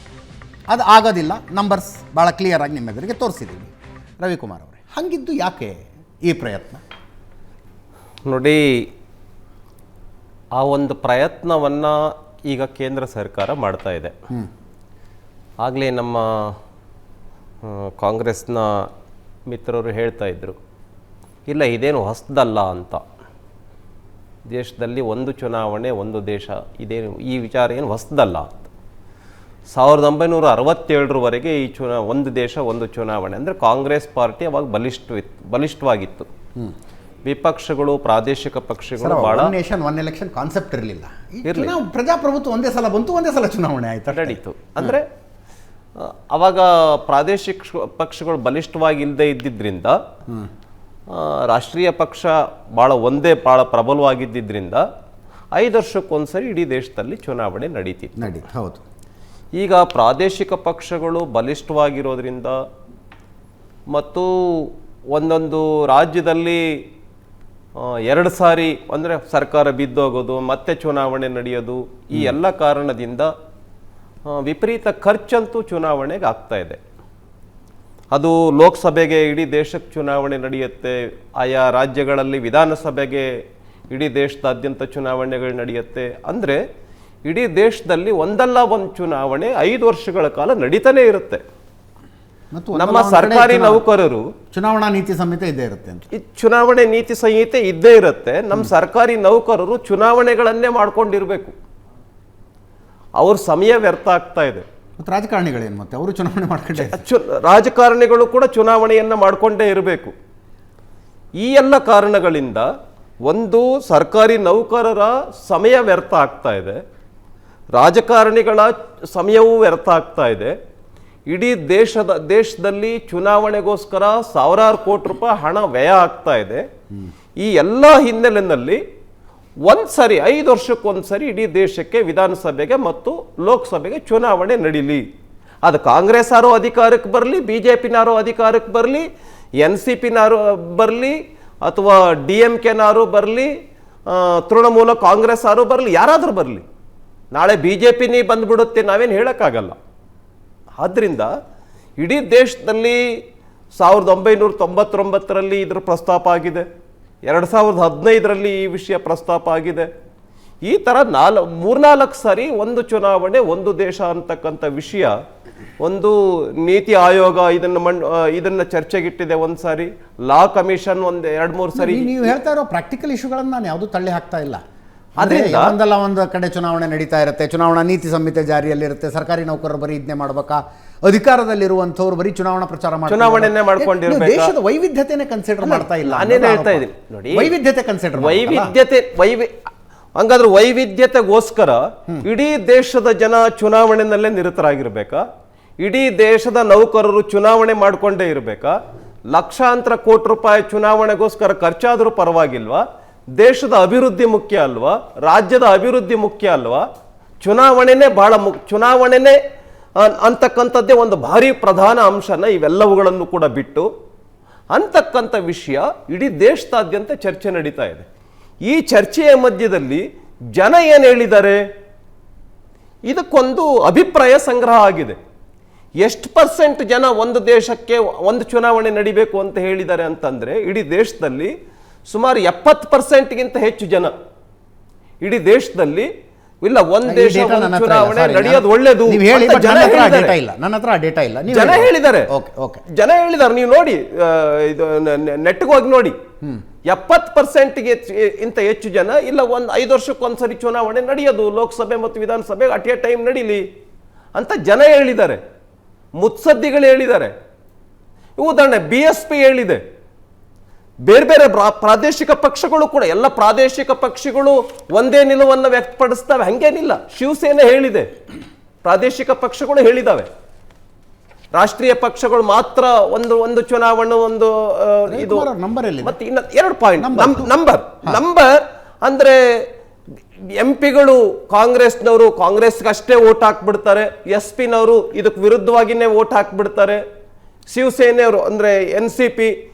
ಅದು ಆಗೋದಿಲ್ಲ. ನಂಬರ್ಸ್ ಭಾಳ ಕ್ಲಿಯರ್ ಆಗಿ ನಿಮ್ಮ ಎದುರಿಗೆ ತೋರಿಸಿದ್ದೀವಿ. ರವಿಕುಮಾರ್ ಅವರೇ, ಹಾಗಿದ್ದು ಯಾಕೆ ಈ ಪ್ರಯತ್ನ? ನೋಡಿ, ಆ ಒಂದು ಪ್ರಯತ್ನವನ್ನು ಈಗ ಕೇಂದ್ರ ಸರ್ಕಾರ ಮಾಡ್ತಾ ಇದೆ. ಆಗಲೇ ನಮ್ಮ ಕಾಂಗ್ರೆಸ್ನ ಮಿತ್ರರು ಹೇಳ್ತಾ ಇದ್ದರು, ಇಲ್ಲ ಇದೇನು ಹೊಸದಲ್ಲ ಅಂತ. ದೇಶದಲ್ಲಿ ಒಂದು ಚುನಾವಣೆ ಒಂದು ದೇಶ, ಇದೇನು ಈ ವಿಚಾರ ಏನು ಹೊಸದಲ್ಲ ಅಂತ. 1967ರವರೆಗೆ ಈ ಒಂದು ದೇಶ ಒಂದು ಚುನಾವಣೆ ಅಂದರೆ ಕಾಂಗ್ರೆಸ್ ಪಾರ್ಟಿ ಅವಾಗ ಬಲಿಷ್ಠವಾಗಿತ್ತು. ವಿಪಕ್ಷಗಳು, ಪ್ರಾದೇಶಿಕ ಪಕ್ಷಗಳು ಬಹಳ ನೇಷನ್ ಒನ್ ಎಲೆಕ್ಷನ್ ಕಾನ್ಸೆಪ್ಟ್ ಇರಲಿಲ್ಲ. ಪ್ರಜಾಪ್ರಭುತ್ವ ಒಂದೇ ಸಲ ಬಂತು, ಒಂದೇ ಸಲ ಚುನಾವಣೆ ಆಯ್ತು, ನಡೀತು. ಅಂದರೆ ಅವಾಗ ಪ್ರಾದೇಶಿಕ ಪಕ್ಷಗಳು ಬಲಿಷ್ಠವಾಗಿ ಇಲ್ಲದೆ ಇದ್ದಿದ್ದರಿಂದ, ರಾಷ್ಟ್ರೀಯ ಪಕ್ಷ ಭಾಳ ಪ್ರಬಲವಾಗಿದ್ದರಿಂದ 5 ವರ್ಷಕ್ಕೊಂದ್ಸರಿ ಇಡೀ ದೇಶದಲ್ಲಿ ಚುನಾವಣೆ ನಡೀತಿತ್ತು. ಹೌದು. ಈಗ ಪ್ರಾದೇಶಿಕ ಪಕ್ಷಗಳು ಬಲಿಷ್ಠವಾಗಿರೋದ್ರಿಂದ ಮತ್ತು ಒಂದೊಂದು ರಾಜ್ಯದಲ್ಲಿ 2 ಸಾರಿ ಅಂದರೆ ಸರ್ಕಾರ ಬಿದ್ದೋಗೋದು, ಮತ್ತೆ ಚುನಾವಣೆ ನಡೆಯೋದು, ಈ ಎಲ್ಲ ಕಾರಣದಿಂದ ವಿಪರೀತ ಖರ್ಚಂತೂ ಚುನಾವಣೆಗೆ ಆಗ್ತಾ ಇದೆ. ಅದು ಲೋಕಸಭೆಗೆ ಇಡೀ ದೇಶಕ್ಕೆ ಚುನಾವಣೆ ನಡೆಯುತ್ತೆ, ಆಯಾ ರಾಜ್ಯಗಳಲ್ಲಿ ವಿಧಾನಸಭೆಗೆ ಇಡೀ ದೇಶದಾದ್ಯಂತ ಚುನಾವಣೆಗಳು ನಡೆಯುತ್ತೆ. ಅಂದರೆ ಇಡೀ ದೇಶದಲ್ಲಿ ಒಂದಲ್ಲ ಒಂದು ಚುನಾವಣೆ 5 ವರ್ಷಗಳ ಕಾಲ ನಡೀತಾನೆ ಇರುತ್ತೆ. ನಮ್ಮ ಸರ್ಕಾರಿ ನೌಕರರು ಚುನಾವಣಾ ನೀತಿ ಸಂಹಿತೆ ಇದ್ದೇ ಇರುತ್ತೆ. ಈ ಚುನಾವಣೆ ನೀತಿ ಸಂಹಿತೆ ಇದ್ದೇ ಇರುತ್ತೆ. ನಮ್ಮ ಸರ್ಕಾರಿ ನೌಕರರು ಚುನಾವಣೆಗಳನ್ನೇ ಮಾಡ್ಕೊಂಡಿರ್ಬೇಕು. ಅವ್ರ ಸಮಯ ವ್ಯರ್ಥ ಆಗ್ತಾ ಇದೆ. ಮತ್ತು ರಾಜಕಾರಣಿಗಳೇನು ಮತ್ತೆ ಅವರು ಚುನಾವಣೆ ಮಾಡ್ಕೊಂಡೆ, ರಾಜಕಾರಣಿಗಳು ಕೂಡ ಚುನಾವಣೆಯನ್ನ ಮಾಡ್ಕೊಂಡೇ ಇರಬೇಕು. ಈ ಎಲ್ಲ ಕಾರಣಗಳಿಂದ ಒಂದು ಸರ್ಕಾರಿ ನೌಕರರ ಸಮಯ ವ್ಯರ್ಥ ಆಗ್ತಾ ಇದೆ, ರಾಜಕಾರಣಿಗಳ ಸಮಯವೂ ವ್ಯರ್ಥ ಆಗ್ತಾ ಇದೆ. ಇಡೀ ದೇಶದಲ್ಲಿ ಚುನಾವಣೆಗೋಸ್ಕರ ಸಾವಿರಾರು ಕೋಟಿ ರೂಪಾಯಿ ಹಣ ವ್ಯಯ ಆಗ್ತಾ ಇದೆ. ಈ ಎಲ್ಲ ಹಿನ್ನೆಲೆಯಲ್ಲಿ ಒಂದ್ಸರಿ 5 ವರ್ಷಕ್ಕೊಂದ್ಸರಿ ಇಡೀ ದೇಶಕ್ಕೆ ವಿಧಾನಸಭೆಗೆ ಮತ್ತು ಲೋಕಸಭೆಗೆ ಚುನಾವಣೆ ನಡೀಲಿ. ಅದು ಕಾಂಗ್ರೆಸ್ ಆರೋ ಅಧಿಕಾರಕ್ಕೆ ಬರಲಿ, BJPನಾರೋ ಅಧಿಕಾರಕ್ಕೆ ಬರಲಿ, NCPನಾರು ಬರಲಿ, ಅಥವಾ DMKನಾರು ಬರಲಿ, ತೃಣಮೂಲ ಕಾಂಗ್ರೆಸ್ ಆರು ಬರಲಿ, ಯಾರಾದರೂ ಬರಲಿ, ನಾಳೆ BJP ಬಂದ್ಬಿಡುತ್ತೆ ನಾವೇನು ಹೇಳೋಕ್ಕಾಗಲ್ಲ. ಆದ್ದರಿಂದ ಇಡೀ ದೇಶದಲ್ಲಿ 1999ರಲ್ಲಿ ಇದರ ಪ್ರಸ್ತಾಪ ಆಗಿದೆ, 2015ರಲ್ಲಿ ಈ ವಿಷಯ ಪ್ರಸ್ತಾಪ ಆಗಿದೆ. ಈ ಥರ 3-4 ಸಾರಿ ಒಂದು ಚುನಾವಣೆ ಒಂದು ದೇಶ ಅಂತಕ್ಕಂಥ ವಿಷಯ, ಒಂದು ನೀತಿ ಆಯೋಗ ಇದನ್ನ ಚರ್ಚೆಗಿಟ್ಟಿದೆ ಒಂದು ಸಾರಿ, ಲಾ ಕಮಿಷನ್ ಒಂದು 2-3 ಸಾರಿ. ನೀವು ಹೇಳ್ತಾ ಇರೋ ಪ್ರಾಕ್ಟಿಕಲ್ ಇಶ್ಯೂಗಳನ್ನು ನಾನು ಯಾವುದು ತಳ್ಳಿ ಹಾಕ್ತಾ ಇಲ್ಲ. ಅದರಿಂದ ಒಂದಲ್ಲ ಒಂದು ಕಡೆ ಚುನಾವಣೆ ನಡೀತಾ ಇರುತ್ತೆ, ಚುನಾವಣಾ ನೀತಿ ಸಂಹಿತೆ ಜಾರಿಯಲ್ಲಿರುತ್ತೆ, ಸರ್ಕಾರಿ ನೌಕರರು ಬರೀ ಇದನ್ನೇ ಮಾಡಬೇಕಾ, ಅಧಿಕಾರದಲ್ಲಿರುವಂಥವ್ರು ಬರೀ ಚುನಾವಣಾ ಪ್ರಚಾರ ಚುನಾವಣೆನೇ ಮಾಡ್ಕೊಂಡಿರ್ಬೇಕು. ದೇಶದ ವೈವಿಧ್ಯತೆನೇ ಕನ್ಸಿಡರ್ ಮಾಡ್ತಾ ಇಲ್ಲ. ನಾನೇನು ಹೇಳ್ತಾ ಇದ್ದೀನಿ ನೋಡಿ, ವೈವಿಧ್ಯತೆ ಕನ್ಸಿಡರ್ ಹಂಗಾದ್ರೆ ವೈವಿಧ್ಯತೆಗೋಸ್ಕರ ಇಡೀ ದೇಶದ ಜನ ಚುನಾವಣೆಯಲ್ಲೇ ನಿರತರಾಗಿರ್ಬೇಕಾ? ಇಡೀ ದೇಶದ ನೌಕರರು ಚುನಾವಣೆ ಮಾಡಿಕೊಂಡೇ ಇರಬೇಕಾ? ಲಕ್ಷಾಂತರ ಕೋಟಿ ರೂಪಾಯಿ ಚುನಾವಣೆಗೋಸ್ಕರ ಖರ್ಚಾದರೂ ಪರವಾಗಿಲ್ವಾ? ದೇಶದ ಅಭಿವೃದ್ಧಿ ಮುಖ್ಯ ಅಲ್ವಾ? ರಾಜ್ಯದ ಅಭಿವೃದ್ಧಿ ಮುಖ್ಯ ಅಲ್ವಾ? ಚುನಾವಣೆನೇ ಬಹಳ ಚುನಾವಣೆನೇ ಅಂತಕ್ಕಂಥದ್ದೇ ಒಂದು ಭಾರಿ ಪ್ರಧಾನ ಅಂಶನ ಇವೆಲ್ಲವುಗಳನ್ನು ಕೂಡ ಬಿಟ್ಟು ಅಂತಕ್ಕಂಥ ವಿಷಯ ಇಡೀ ದೇಶದಾದ್ಯಂತ ಚರ್ಚೆ ನಡೀತಾ ಇದೆ. ಈ ಚರ್ಚೆಯ ಮಧ್ಯದಲ್ಲಿ ಜನ ಏನು ಹೇಳಿದ್ದಾರೆ, ಇದಕ್ಕೊಂದು ಅಭಿಪ್ರಾಯ ಸಂಗ್ರಹ ಆಗಿದೆ. ಎಷ್ಟು % ಜನ ಒಂದು ದೇಶಕ್ಕೆ ಒಂದು ಚುನಾವಣೆ ನಡಿಬೇಕು ಅಂತ ಹೇಳಿದ್ದಾರೆ ಅಂತಂದರೆ, ಇಡೀ ದೇಶದಲ್ಲಿ ಸುಮಾರು 70%ಗಿಂತ ಹೆಚ್ಚು ಜನ ಇಡೀ ದೇಶದಲ್ಲಿ ಇಲ್ಲ ಒಂದು ದೇಶ ಚುನಾವಣೆ ನಡೆಯೋದು ಒಳ್ಳೇದು ಜನ ಹೇಳಿದ್ದಾರೆ. ನೀವು ನೋಡಿ, ಇದು ನೆಟ್ಗೆ ಹೋಗಿ ನೋಡಿ, 70%ಗೆ ಇಂತ ಹೆಚ್ಚು ಜನ ಇಲ್ಲ ಒಂದು 5 ವರ್ಷಕ್ಕೊಂದ್ಸರಿ ಚುನಾವಣೆ ನಡೆಯೋದು, ಲೋಕಸಭೆ ಮತ್ತು ವಿಧಾನಸಭೆ ಅಟ್ ಎ ಟೈಮ್ ನಡೀಲಿ ಅಂತ ಜನ ಹೇಳಿದ್ದಾರೆ, ಮುತ್ಸದ್ದಿಗಳು ಹೇಳಿದ್ದಾರೆ. ಉದಾಹರಣೆ BSP ಹೇಳಿದೆ, ಬೇರೆ ಬೇರೆ ಪ್ರಾದೇಶಿಕ ಪಕ್ಷಗಳು ಕೂಡ, ಎಲ್ಲ ಪ್ರಾದೇಶಿಕ ಪಕ್ಷಗಳು ಒಂದೇ ನಿಲುವನ್ನು ವ್ಯಕ್ತಪಡಿಸ್ತವೆ ಹಂಗೇನಿಲ್ಲ. ಶಿವಸೇನೆ ಹೇಳಿದೆ, ಪ್ರಾದೇಶಿಕ ಪಕ್ಷಗಳು ಹೇಳಿದಾವೆ, ರಾಷ್ಟ್ರೀಯ ಪಕ್ಷಗಳು ಮಾತ್ರ ಒಂದು ಚುನಾವಣೆ ಒಂದು ಇದು. ಮತ್ತೆ ಇನ್ನ 2 ಪಾಯಿಂಟ್ ನಂಬರ್ ಅಂದ್ರೆ MP-ಗಳು ಕಾಂಗ್ರೆಸ್ನವರು ಕಾಂಗ್ರೆಸ್ಗೆ ಅಷ್ಟೇ ಓಟ್ ಹಾಕ್ಬಿಡ್ತಾರೆ, SP-ನವರು ಇದಕ್ಕೆ ವಿರುದ್ಧವಾಗಿನೇ ಓಟ್ ಹಾಕ್ಬಿಡ್ತಾರೆ, ಶಿವಸೇನೆಯವರು ಅಂದ್ರೆ NCP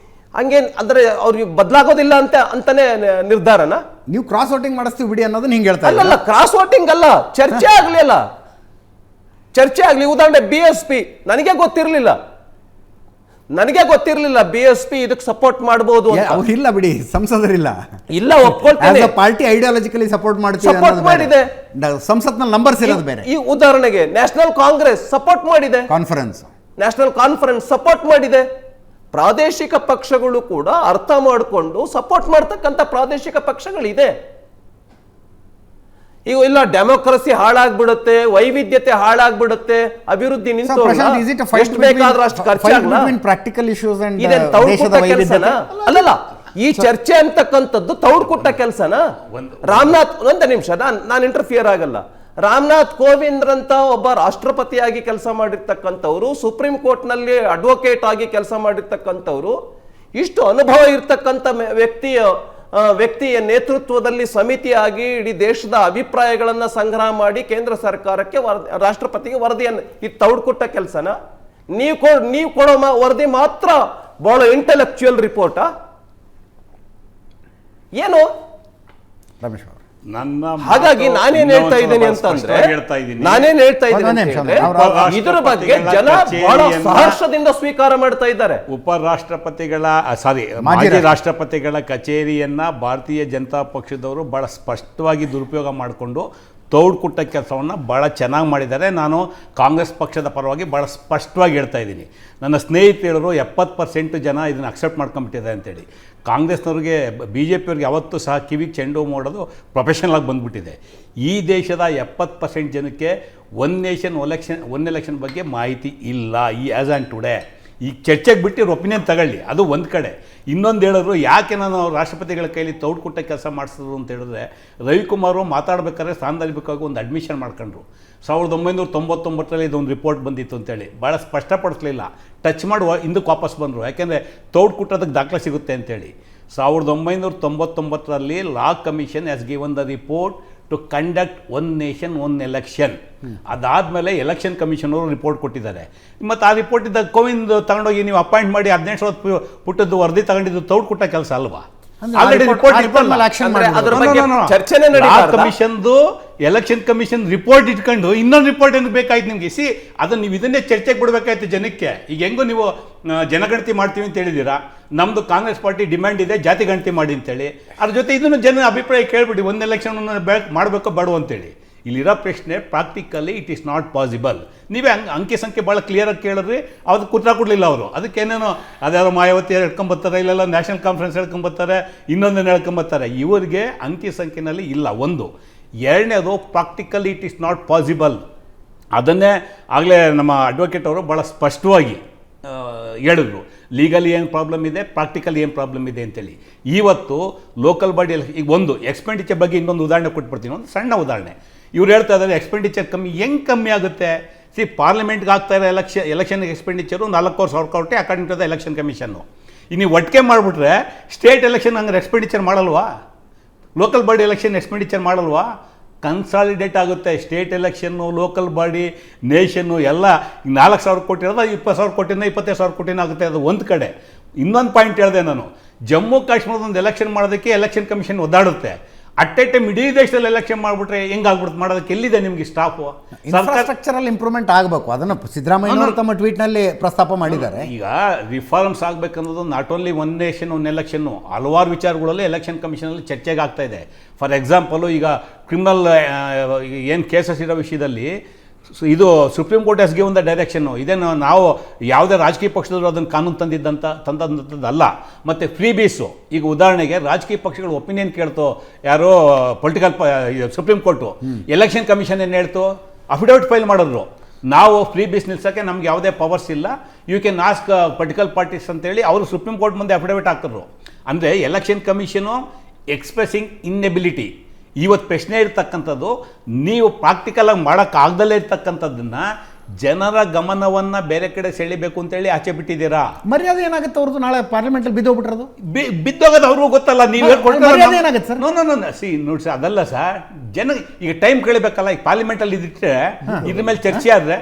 ಹಂಗೇನ್ ಅಂದ್ರೆ ಅವ್ರಿಗೆ ಬದಲಾಗೋದಿಲ್ಲ ಅಂತಾನೆ ನಿರ್ಧಾರನ. ನೀವು ಕ್ರಾಸ್ ವೋಟಿಂಗ್ ಮಾಡಿಸ್ತೀವಿ ಬಿಡಿ ಅನ್ನೋದು ಹಿಂಗೆ ಹೇಳ್ತಾ ಅಲ್ಲ, ಕ್ರಾಸ್ ವೋಟಿಂಗ್ ಅಲ್ಲ, ಚರ್ಚೆ ಆಗ್ಲಿ. ಉದಾಹರಣೆ BSP ನನಗೆ ಗೊತ್ತಿರಲಿಲ್ಲ BSP ಇದಕ್ಕೆ ಸಪೋರ್ಟ್ ಮಾಡಬಹುದು ಅಂತ. ಇಲ್ಲ ಬಿಡಿ, ಸಂಸದರಿಲ್ಲ, ಇಲ್ಲ ಒಪ್ಕೊಳ್ತೀನಿ, ಪಾರ್ಟಿ ಐಡಿಯಾಲಜಿಕಲಿ ಸಪೋರ್ಟ್ ಮಾಡಿದೆ, ಸಂಸತ್ನಲ್ಲಿ ನಂಬರ್ಸ್ ಇರೋದು ಬೇರೆ. ಈ ಉದಾಹರಣೆಗೆ ನ್ಯಾಷನಲ್ ಕಾಂಗ್ರೆಸ್ ಸಪೋರ್ಟ್ ಮಾಡಿದೆ, ನ್ಯಾಷನಲ್ ಕಾನ್ಫರೆನ್ಸ್ ಸಪೋರ್ಟ್ ಮಾಡಿದೆ. ಪ್ರಾದೇಶಿಕ ಪಕ್ಷಗಳು ಕೂಡ ಅರ್ಥ ಮಾಡಿಕೊಂಡು ಸಪೋರ್ಟ್ ಮಾಡ್ತಕ್ಕಂಥ ಪ್ರಾದೇಶಿಕ ಪಕ್ಷಗಳಿದೆ. ಈಗ ಇಲ್ಲ ಡೆಮೋಕ್ರಸಿ ಹಾಳಾಗ್ಬಿಡುತ್ತೆ, ವೈವಿಧ್ಯತೆ ಹಾಳಾಗ್ಬಿಡುತ್ತೆ, ಅಭಿವೃದ್ಧಿ ನಿಂತು ಎಷ್ಟು ಬೇಕಾದ್ರೂ ಅಷ್ಟು ಖರ್ಚಾಗಲ್ಲ. ಅಲ್ಲಲ್ಲ, ಈ ಚರ್ಚೆ ಅಂತಕ್ಕಂಥದ್ದು ತೌಡು ಕೊಟ್ಟ ಕೆಲಸನ. ರಾಮನಾಥ್, ಒಂದು ನಿಮಿಷ, ನಾನು ಇಂಟರ್ಫಿಯರ್ ಆಗಲ್ಲ. ರಾಮನಾಥ್ ಕೋವಿಂದ್ ಅಂತ ಒಬ್ಬ ರಾಷ್ಟ್ರಪತಿಯಾಗಿ ಕೆಲಸ ಮಾಡಿರ್ತಕ್ಕಂಥವ್ರು, ಸುಪ್ರೀಂ ಕೋರ್ಟ್ನಲ್ಲಿ ಅಡ್ವೊಕೇಟ್ ಆಗಿ ಕೆಲಸ ಮಾಡಿರ್ತಕ್ಕಂಥವ್ರು, ಇಷ್ಟು ಅನುಭವ ಇರ್ತಕ್ಕಂಥ ವ್ಯಕ್ತಿಯ ನೇತೃತ್ವದಲ್ಲಿ ಸಮಿತಿಯಾಗಿ ಇಡೀ ದೇಶದ ಅಭಿಪ್ರಾಯಗಳನ್ನು ಸಂಗ್ರಹ ಮಾಡಿ ಕೇಂದ್ರ ಸರ್ಕಾರಕ್ಕೆ ರಾಷ್ಟ್ರಪತಿಗೆ ವರದಿಯನ್ನು, ಇದು ತೌಡ್ಕೊಟ್ಟ ಕೆಲಸನ? ನೀವು ಕೊಡೋ ವರದಿ ಮಾತ್ರ ಬಹಳ ಇಂಟೆಲೆಕ್ಚುಯಲ್ ರಿಪೋರ್ಟಾ ಏನು? ರಮೇಶ್ ಹಾಗಾಗಿ ನಾನೇನ್ ಹೇಳ್ತಾ ಇದ್ದೀನಿ ಅಂತಂದ್ರೆ, ಇದರ ಬಗ್ಗೆ ಜನ ಬಹಳ ಸಹರ್ಷದಿಂದ ಸ್ವೀಕಾರ ಮಾಡ್ತಾ ಇದ್ದಾರೆ. ಮಾಜಿ ರಾಷ್ಟ್ರಪತಿಗಳ ಕಚೇರಿಯನ್ನ ಭಾರತೀಯ ಜನತಾ ಪಕ್ಷದವರು ಬಹಳ ಸ್ಪಷ್ಟವಾಗಿ ದುರುಪಯೋಗ ಮಾಡಿಕೊಂಡು ತೌಡು ಕುಟ್ಟ ಕೆಲಸವನ್ನು ಭಾಳ ಚೆನ್ನಾಗಿ ಮಾಡಿದ್ದಾರೆ. ನಾನು ಕಾಂಗ್ರೆಸ್ ಪಕ್ಷದ ಪರವಾಗಿ ಭಾಳ ಸ್ಪಷ್ಟವಾಗಿ ಹೇಳ್ತಾ ಇದ್ದೀನಿ. ನನ್ನ ಸ್ನೇಹಿತರು 70% ಜನ ಇದನ್ನು ಅಕ್ಸೆಪ್ಟ್ ಮಾಡ್ಕೊಂಡ್ಬಿಟ್ಟಿದ್ದಾರೆ ಅಂತೇಳಿ. ಕಾಂಗ್ರೆಸ್ನವ್ರಿಗೆ BJP-ಅವ್ರಿಗೆ ಯಾವತ್ತೂ ಸಹ ಕಿವಿಗೆ ಚೆಂಡು ಮಾಡೋದು ಪ್ರೊಫೆಷನಲ್ ಆಗಿ ಬಂದ್ಬಿಟ್ಟಿದೆ. ಈ ದೇಶದ 70% ಜನಕ್ಕೆ ಒನ್ ಎಲೆಕ್ಷನ್ ಬಗ್ಗೆ ಮಾಹಿತಿ ಇಲ್ಲ. ಈ ಆ್ಯಸ್ ಆ್ಯಂಡ್ ಟುಡೇ ಈ ಚರ್ಚೆಗೆ ಬಿಟ್ಟು ಒಪಿನಿಯನ್ ತಗೊಳ್ಳಿ, ಅದು ಒಂದು ಕಡೆ. ಇನ್ನೊಂದು ಹೇಳಿದ್ರು, ಯಾಕೆ ನಾನು ರಾಷ್ಟ್ರಪತಿಗಳ ಕೈಲಿ ತೌಡು ಕೊಟ್ಟ ಕೆಲಸ ಮಾಡಿಸಿದ್ರು ಅಂತ ಹೇಳಿದ್ರೆ, ರವಿಕುಮಾರು ಮಾತಾಡಬೇಕಾದ್ರೆ ಸ್ಥಾನದಲ್ಲಿ ಬೇಕಾಗಿ ಒಂದು ಅಡ್ಮಿಷನ್ ಮಾಡ್ಕೊಂಡ್ರು. 1999ರಲ್ಲಿ ಇದೊಂದು ರಿಪೋರ್ಟ್ ಬಂದಿತ್ತು ಅಂತೇಳಿ ಭಾಳ ಸ್ಪಷ್ಟಪಡಿಸಲಿಲ್ಲ, ಟಚ್ ಮಾಡುವ ಹಿಂದಕ್ಕೆ ವಾಪಸ್ ಬಂದರು. ಯಾಕೆಂದರೆ ತೌಡು ಕುಟ್ಟೋದಕ್ಕೆ ದಾಖಲೆ ಸಿಗುತ್ತೆ ಅಂತೇಳಿ. 1999ರಲ್ಲಿ law commission has given the report to conduct one nation one election. ಅದಾದಮೇಲೆ ಎಲೆಕ್ಷನ್ ಕಮಿಷನ್ ಅವರು ರಿಪೋರ್ಟ್ ಕೊಟ್ಟಿದ್ದಾರೆ. ಮತ್ತು ಆ ರಿಪೋರ್ಟ್ ಇದ್ದಾಗ ಕೋವಿಂದ್ ತಗೊಂಡೋಗಿ ನೀವು ಅಪಾಯಿಂಟ್ ಮಾಡಿ 18 ಪುಟ್ಟದ್ದು ವರದಿ ತಗೊಂಡಿದ್ದು ತೌಡು ಕೊಟ್ಟ ಕೆಲಸ ಅಲ್ವಾ? ಆಲ್ರೆಡಿ ರಿಪೋರ್ಟ್ ಅಂದ್ರೆ ಅದ್ರ ಬಗ್ಗೆ ಚರ್ಚೆನೇ ನಡೀಬಾರ್ದಾ? ಕಮಿಷನ್ದು ಎಲೆಕ್ಷನ್ ಕಮಿಷನ್ ರಿಪೋರ್ಟ್ ಇಟ್ಕೊಂಡು ಇನ್ನೊಂದು ರಿಪೋರ್ಟ್ ಏನು ಬೇಕಾಯ್ತು ನಿಮ್ಗೆ? ಅದನ್ನ ನೀವು ಇದನ್ನೇ ಚರ್ಚೆಗೆ ಬಿಡಬೇಕಾಯ್ತು ಜನಕ್ಕೆ. ಈಗ ಹೆಂಗೋ ನೀವು ಜನಗಣತಿ ಮಾಡ್ತೀವಿ ಅಂತ ಹೇಳಿದ್ದೀರಾ, ನಮ್ದು ಕಾಂಗ್ರೆಸ್ ಪಾರ್ಟಿ ಡಿಮ್ಯಾಂಡ್ ಇದೆ ಜಾತಿ ಗಣತಿ ಮಾಡಿ ಅಂತೇಳಿ. ಅದ್ರ ಜೊತೆ ಇದನ್ನು ಜನ ಅಭಿಪ್ರಾಯ ಕೇಳ್ಬಿಡಿ, ಒಂದು ಎಲೆಕ್ಷನ್ ಮಾಡಬೇಕೋ ಬೇಡೋ ಅಂತೇಳಿ. ಇಲ್ಲಿರೋ ಪ್ರಶ್ನೆ practically it is not possible. ನೀವೇ ಅಂಕಿ ಸಂಖ್ಯೆ ಭಾಳ ಕ್ಲಿಯರಾಗಿ ಕೇಳಿದ್ರಿ, ಅವ್ರಿಗೆ ಉತ್ತರ ಕೊಡಲಿಲ್ಲ ಅವರು. ಅದಕ್ಕೇನೇನೋ ಅದ್ಯಾರೋ ಮಾಯಾವತಿ ಹೇಳ್ಕೊಂಬರ್ತಾರೆ, ಇಲ್ಲೆಲ್ಲ ನ್ಯಾಷನಲ್ ಕಾನ್ಫರೆನ್ಸ್ ಹೇಳ್ಕೊಂಬರ್ತಾರೆ, ಇನ್ನೊಂದನ್ನು ಹೇಳ್ಕೊಂಬರ್ತಾರೆ. ಇವರಿಗೆ ಅಂಕಿ ಸಂಖ್ಯೆನಲ್ಲಿ ಇಲ್ಲ ಒಂದು. ಎರಡನೇದು practically it is not possible. ಅದನ್ನೇ ಆಗಲೇ ನಮ್ಮ ಅಡ್ವೊಕೇಟ್ ಅವರು ಭಾಳ ಸ್ಪಷ್ಟವಾಗಿ ಹೇಳಿದ್ರು. ಲೀಗಲಿ ಏನು ಪ್ರಾಬ್ಲಮ್ ಇದೆ, ಪ್ರಾಕ್ಟಿಕಲಿ ಏನು ಪ್ರಾಬ್ಲಮ್ ಇದೆ ಅಂತೇಳಿ. ಇವತ್ತು ಲೋಕಲ್ ಬಾಡಿ ಈಗ ಒಂದು ಎಕ್ಸ್ಪೆಂಡಿಚರ್ ಬಗ್ಗೆ ಇನ್ನೊಂದು ಉದಾಹರಣೆ ಕೊಟ್ಬಿಡ್ತೀನಿ, ಒಂದು ಸಣ್ಣ ಉದಾಹರಣೆ. ಇವ್ರು ಹೇಳ್ತಾ ಇದ್ದಾರೆ ಎಕ್ಸ್ಪೆಂಡಿಚರ್ ಹೆಂಗೆ ಕಮ್ಮಿ ಆಗುತ್ತೆ? ಪಾರ್ಲಿಮೆಂಟ್ಗೆ ಆಗ್ತಾ ಇರೋ ಎಲೆಕ್ಷನ್ಗೆ expenditure 4,000 crore according to the election commission. ಈಗ ನೀವು ಒಟ್ಟಿಗೆ ಮಾಡಿಬಿಟ್ರೆ ಸ್ಟೇಟ್ ಎಲೆಕ್ಷನ್ ಹಂಗೆ ಎಕ್ಸ್ಪೆಂಡಿಚರ್ ಮಾಡಲ್ವಾ? ಲೋಕಲ್ ಬಾಡಿ ಎಲೆಕ್ಷನ್ ಎಕ್ಸ್ಪೆಂಡಿಚರ್ ಮಾಡಲ್ವಾ? ಕನ್ಸಾಲಿಡೇಟ್ ಆಗುತ್ತೆ. State election, local body, nation ಎಲ್ಲ 4,000 ಕೋಟಿ ಇರೋದು 20,000 ಕೋಟಿನ 25,000 ಕೋಟಿನ ಆಗುತ್ತೆ. ಅದು ಒಂದು ಕಡೆ. ಇನ್ನೊಂದು ಪಾಯಿಂಟ್ ಹೇಳಿದೆ ನಾನು, ಜಮ್ಮು ಕಾಶ್ಮೀರದ ಒಂದು ಎಲೆಕ್ಷನ್ ಮಾಡೋದಕ್ಕೆ ಎಲೆಕ್ಷನ್ ಕಮಿಷನ್ ಒದ್ದಾಡುತ್ತೆ. ಅಟ್ ಎ ಟೈಮ್ ಇಡೀ ದೇಶದಲ್ಲಿ ಎಲೆಕ್ಷನ್ ಮಾಡಿಬಿಟ್ರೆ ಹೆಂಗಾಗ್ಬಿಡುತ್ತೆ? ಮಾಡೋದಕ್ಕೆ ಎಲ್ಲಿದೆ ನಿಮಗೆ ಸ್ಟಾಫು? ಇನ್ಫ್ರಾಸ್ಟ್ರಕ್ಚರಲ್ ಇಂಪ್ರೂವ್ಮೆಂಟ್ ಆಗಬೇಕು. ಅದನ್ನು ಸಿದ್ದರಾಮಯ್ಯ ತಮ್ಮ ಟ್ವೀಟ್ನಲ್ಲಿ ಪ್ರಸ್ತಾಪ ಮಾಡಿದ್ದಾರೆ. ಈಗ ರಿಫಾರ್ಮ್ಸ್ ಆಗಬೇಕನ್ನೋದು not only one nation one election, ಹಲವಾರು ವಿಚಾರಗಳಲ್ಲಿ ಎಲೆಕ್ಷನ್ ಕಮಿಷನಲ್ಲಿ ಚರ್ಚೆಗೆ ಆಗ್ತಾ ಇದೆ. ಫಾರ್ ಎಕ್ಸಾಂಪಲು, ಈಗ ಕ್ರಿಮಿನಲ್ ಏನು ಕೇಸಸ್ ಇರೋ ವಿಷಯದಲ್ಲಿ ಇದು supreme court has given the direction. ಇದೇನು ನಾವು ಯಾವುದೇ ರಾಜಕೀಯ ಪಕ್ಷದವರು ಅದನ್ನು ಕಾನೂನು ತಂದಂಥದ್ದಲ್ಲ. ಮತ್ತು ಫ್ರೀ ಬೀಸು, ಈಗ ಉದಾಹರಣೆಗೆ ರಾಜಕೀಯ ಪಕ್ಷಗಳು ಒಪಿನಿಯನ್ ಕೇಳ್ತು, ಯಾರೋ political supreme court, election commission ಏನು ಹೇಳ್ತು, ಅಫಿಡವಿಟ್ ಫೈಲ್ ಮಾಡಿದ್ರು, ನಾವು ಫ್ರೀ ಬೀಸ್ ನಿಲ್ಸೋಕ್ಕೆ ನಮ್ಗೆ ಯಾವುದೇ ಪವರ್ಸ್ ಇಲ್ಲ, you can ask political parties ಅಂತೇಳಿ ಅವರು ಸುಪ್ರೀಂ ಕೋರ್ಟ್ ಮುಂದೆ ಅಫಿಡವಿಟ್ ಹಾಕಿದ್ರು. ಅಂದರೆ ಎಲೆಕ್ಷನ್ ಕಮಿಷನು ಎಕ್ಸ್ಪ್ರೆಸಿಂಗ್ ಇನ್ಎಬಿಲಿಟಿ. ಇವತ್ತು ಪ್ರಶ್ನೆ ಇರ್ತಕ್ಕಂಥದ್ದು, ನೀವು ಪ್ರಾಕ್ಟಿಕಲಾಗಿ ಮಾಡೋಕ್ಕಾಗ್ದಲೇ ಇರ್ತಕ್ಕಂಥದ್ದನ್ನು ಜನರ ಗಮನವನ್ನು ಬೇರೆ ಕಡೆ ಸೆಳಿಬೇಕು ಅಂತೇಳಿ ಆಚೆ ಬಿಟ್ಟಿದ್ದೀರಾ. ಮರ್ಯಾದೆ ಏನಾಗುತ್ತೆ ಅವ್ರದ್ದು? ನಾಳೆ ಪಾರ್ಲಿಮೆಂಟಲ್ಲಿ ಬಿದ್ದೋಗ್ಬಿಟ್ರದು. ಬಿದ್ದೋಗೋದು ಅವ್ರಿಗೂ ಗೊತ್ತಲ್ಲ. ನೀವು ಏನಾಗುತ್ತೆ ಸರ್? ನೋಡಿ ಸರ್, ಅದಲ್ಲ ಸರ್, ಜನ ಈಗ ಟೈಮ್ ಕೇಳಬೇಕಲ್ಲ. ಈಗ ಪಾರ್ಲಿಮೆಂಟಲ್ಲಿ ಇದಿಟ್ಟರೆ ಇದ್ರ ಮೇಲೆ ಚರ್ಚೆ ಆದರೆ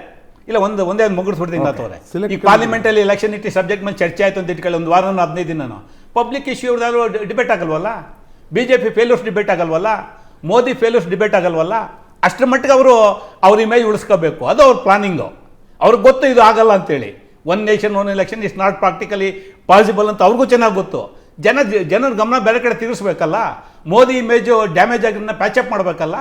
ಇಲ್ಲ ಒಂದೇ ಮುಗಿಸ್ಬಿಡ್ತೀನಿ ಆತವ್ರೆ. ಈಗ ಪಾರ್ಲಿಮೆಂಟಲ್ಲಿ ಎಲೆಕ್ಷನ್ ಇಟ್ಟು ಸಬ್ಜೆಕ್ಟ್ ಮೇಲೆ ಚರ್ಚೆ ಆಯಿತು ಅಂತ ಇಟ್ಕೊಳ್ಳಿ, ಒಂದು ವಾರ 15 ದಿನ ಪಬ್ಲಿಕ್ ಇಶ್ಯೂ ಇವ್ರದಾದ್ರು ಡಿಬೇಟ್ ಆಗಲ್ವಲ್ಲ? BJP ಫೇಲ್ಯೂರ್ಸ್ ಡಿಬೇಟ್ ಆಗಲ್ವಲ್ಲ? ಮೋದಿ ಫೇಲ್ಯೂರ್ಸ್ ಡಿಬೇಟ್ ಆಗಲ್ವಲ್ಲ? ಅಷ್ಟರ ಮಟ್ಟಿಗೆ ಅವ್ರ ಇಮೇಜ್ ಉಳಿಸ್ಕೋಬೇಕು. ಅದು ಅವ್ರ ಪ್ಲಾನಿಂಗು. ಅವ್ರಿಗೆ ಗೊತ್ತು ಇದು ಆಗಲ್ಲ ಅಂತೇಳಿ. One nation one election is not practically possible ಅಂತ ಅವ್ರಿಗೂ ಚೆನ್ನಾಗಿ ಗೊತ್ತು. ಜನರ ಗಮನ ಬೇರೆ ಕಡೆ ತಿರುಗಿಸ್ಬೇಕಲ್ಲ. ಮೋದಿ ಇಮೇಜು ಡ್ಯಾಮೇಜ್ ಆಗಿರೋದನ್ನ ಪ್ಯಾಚಪ್ ಮಾಡಬೇಕಲ್ಲ.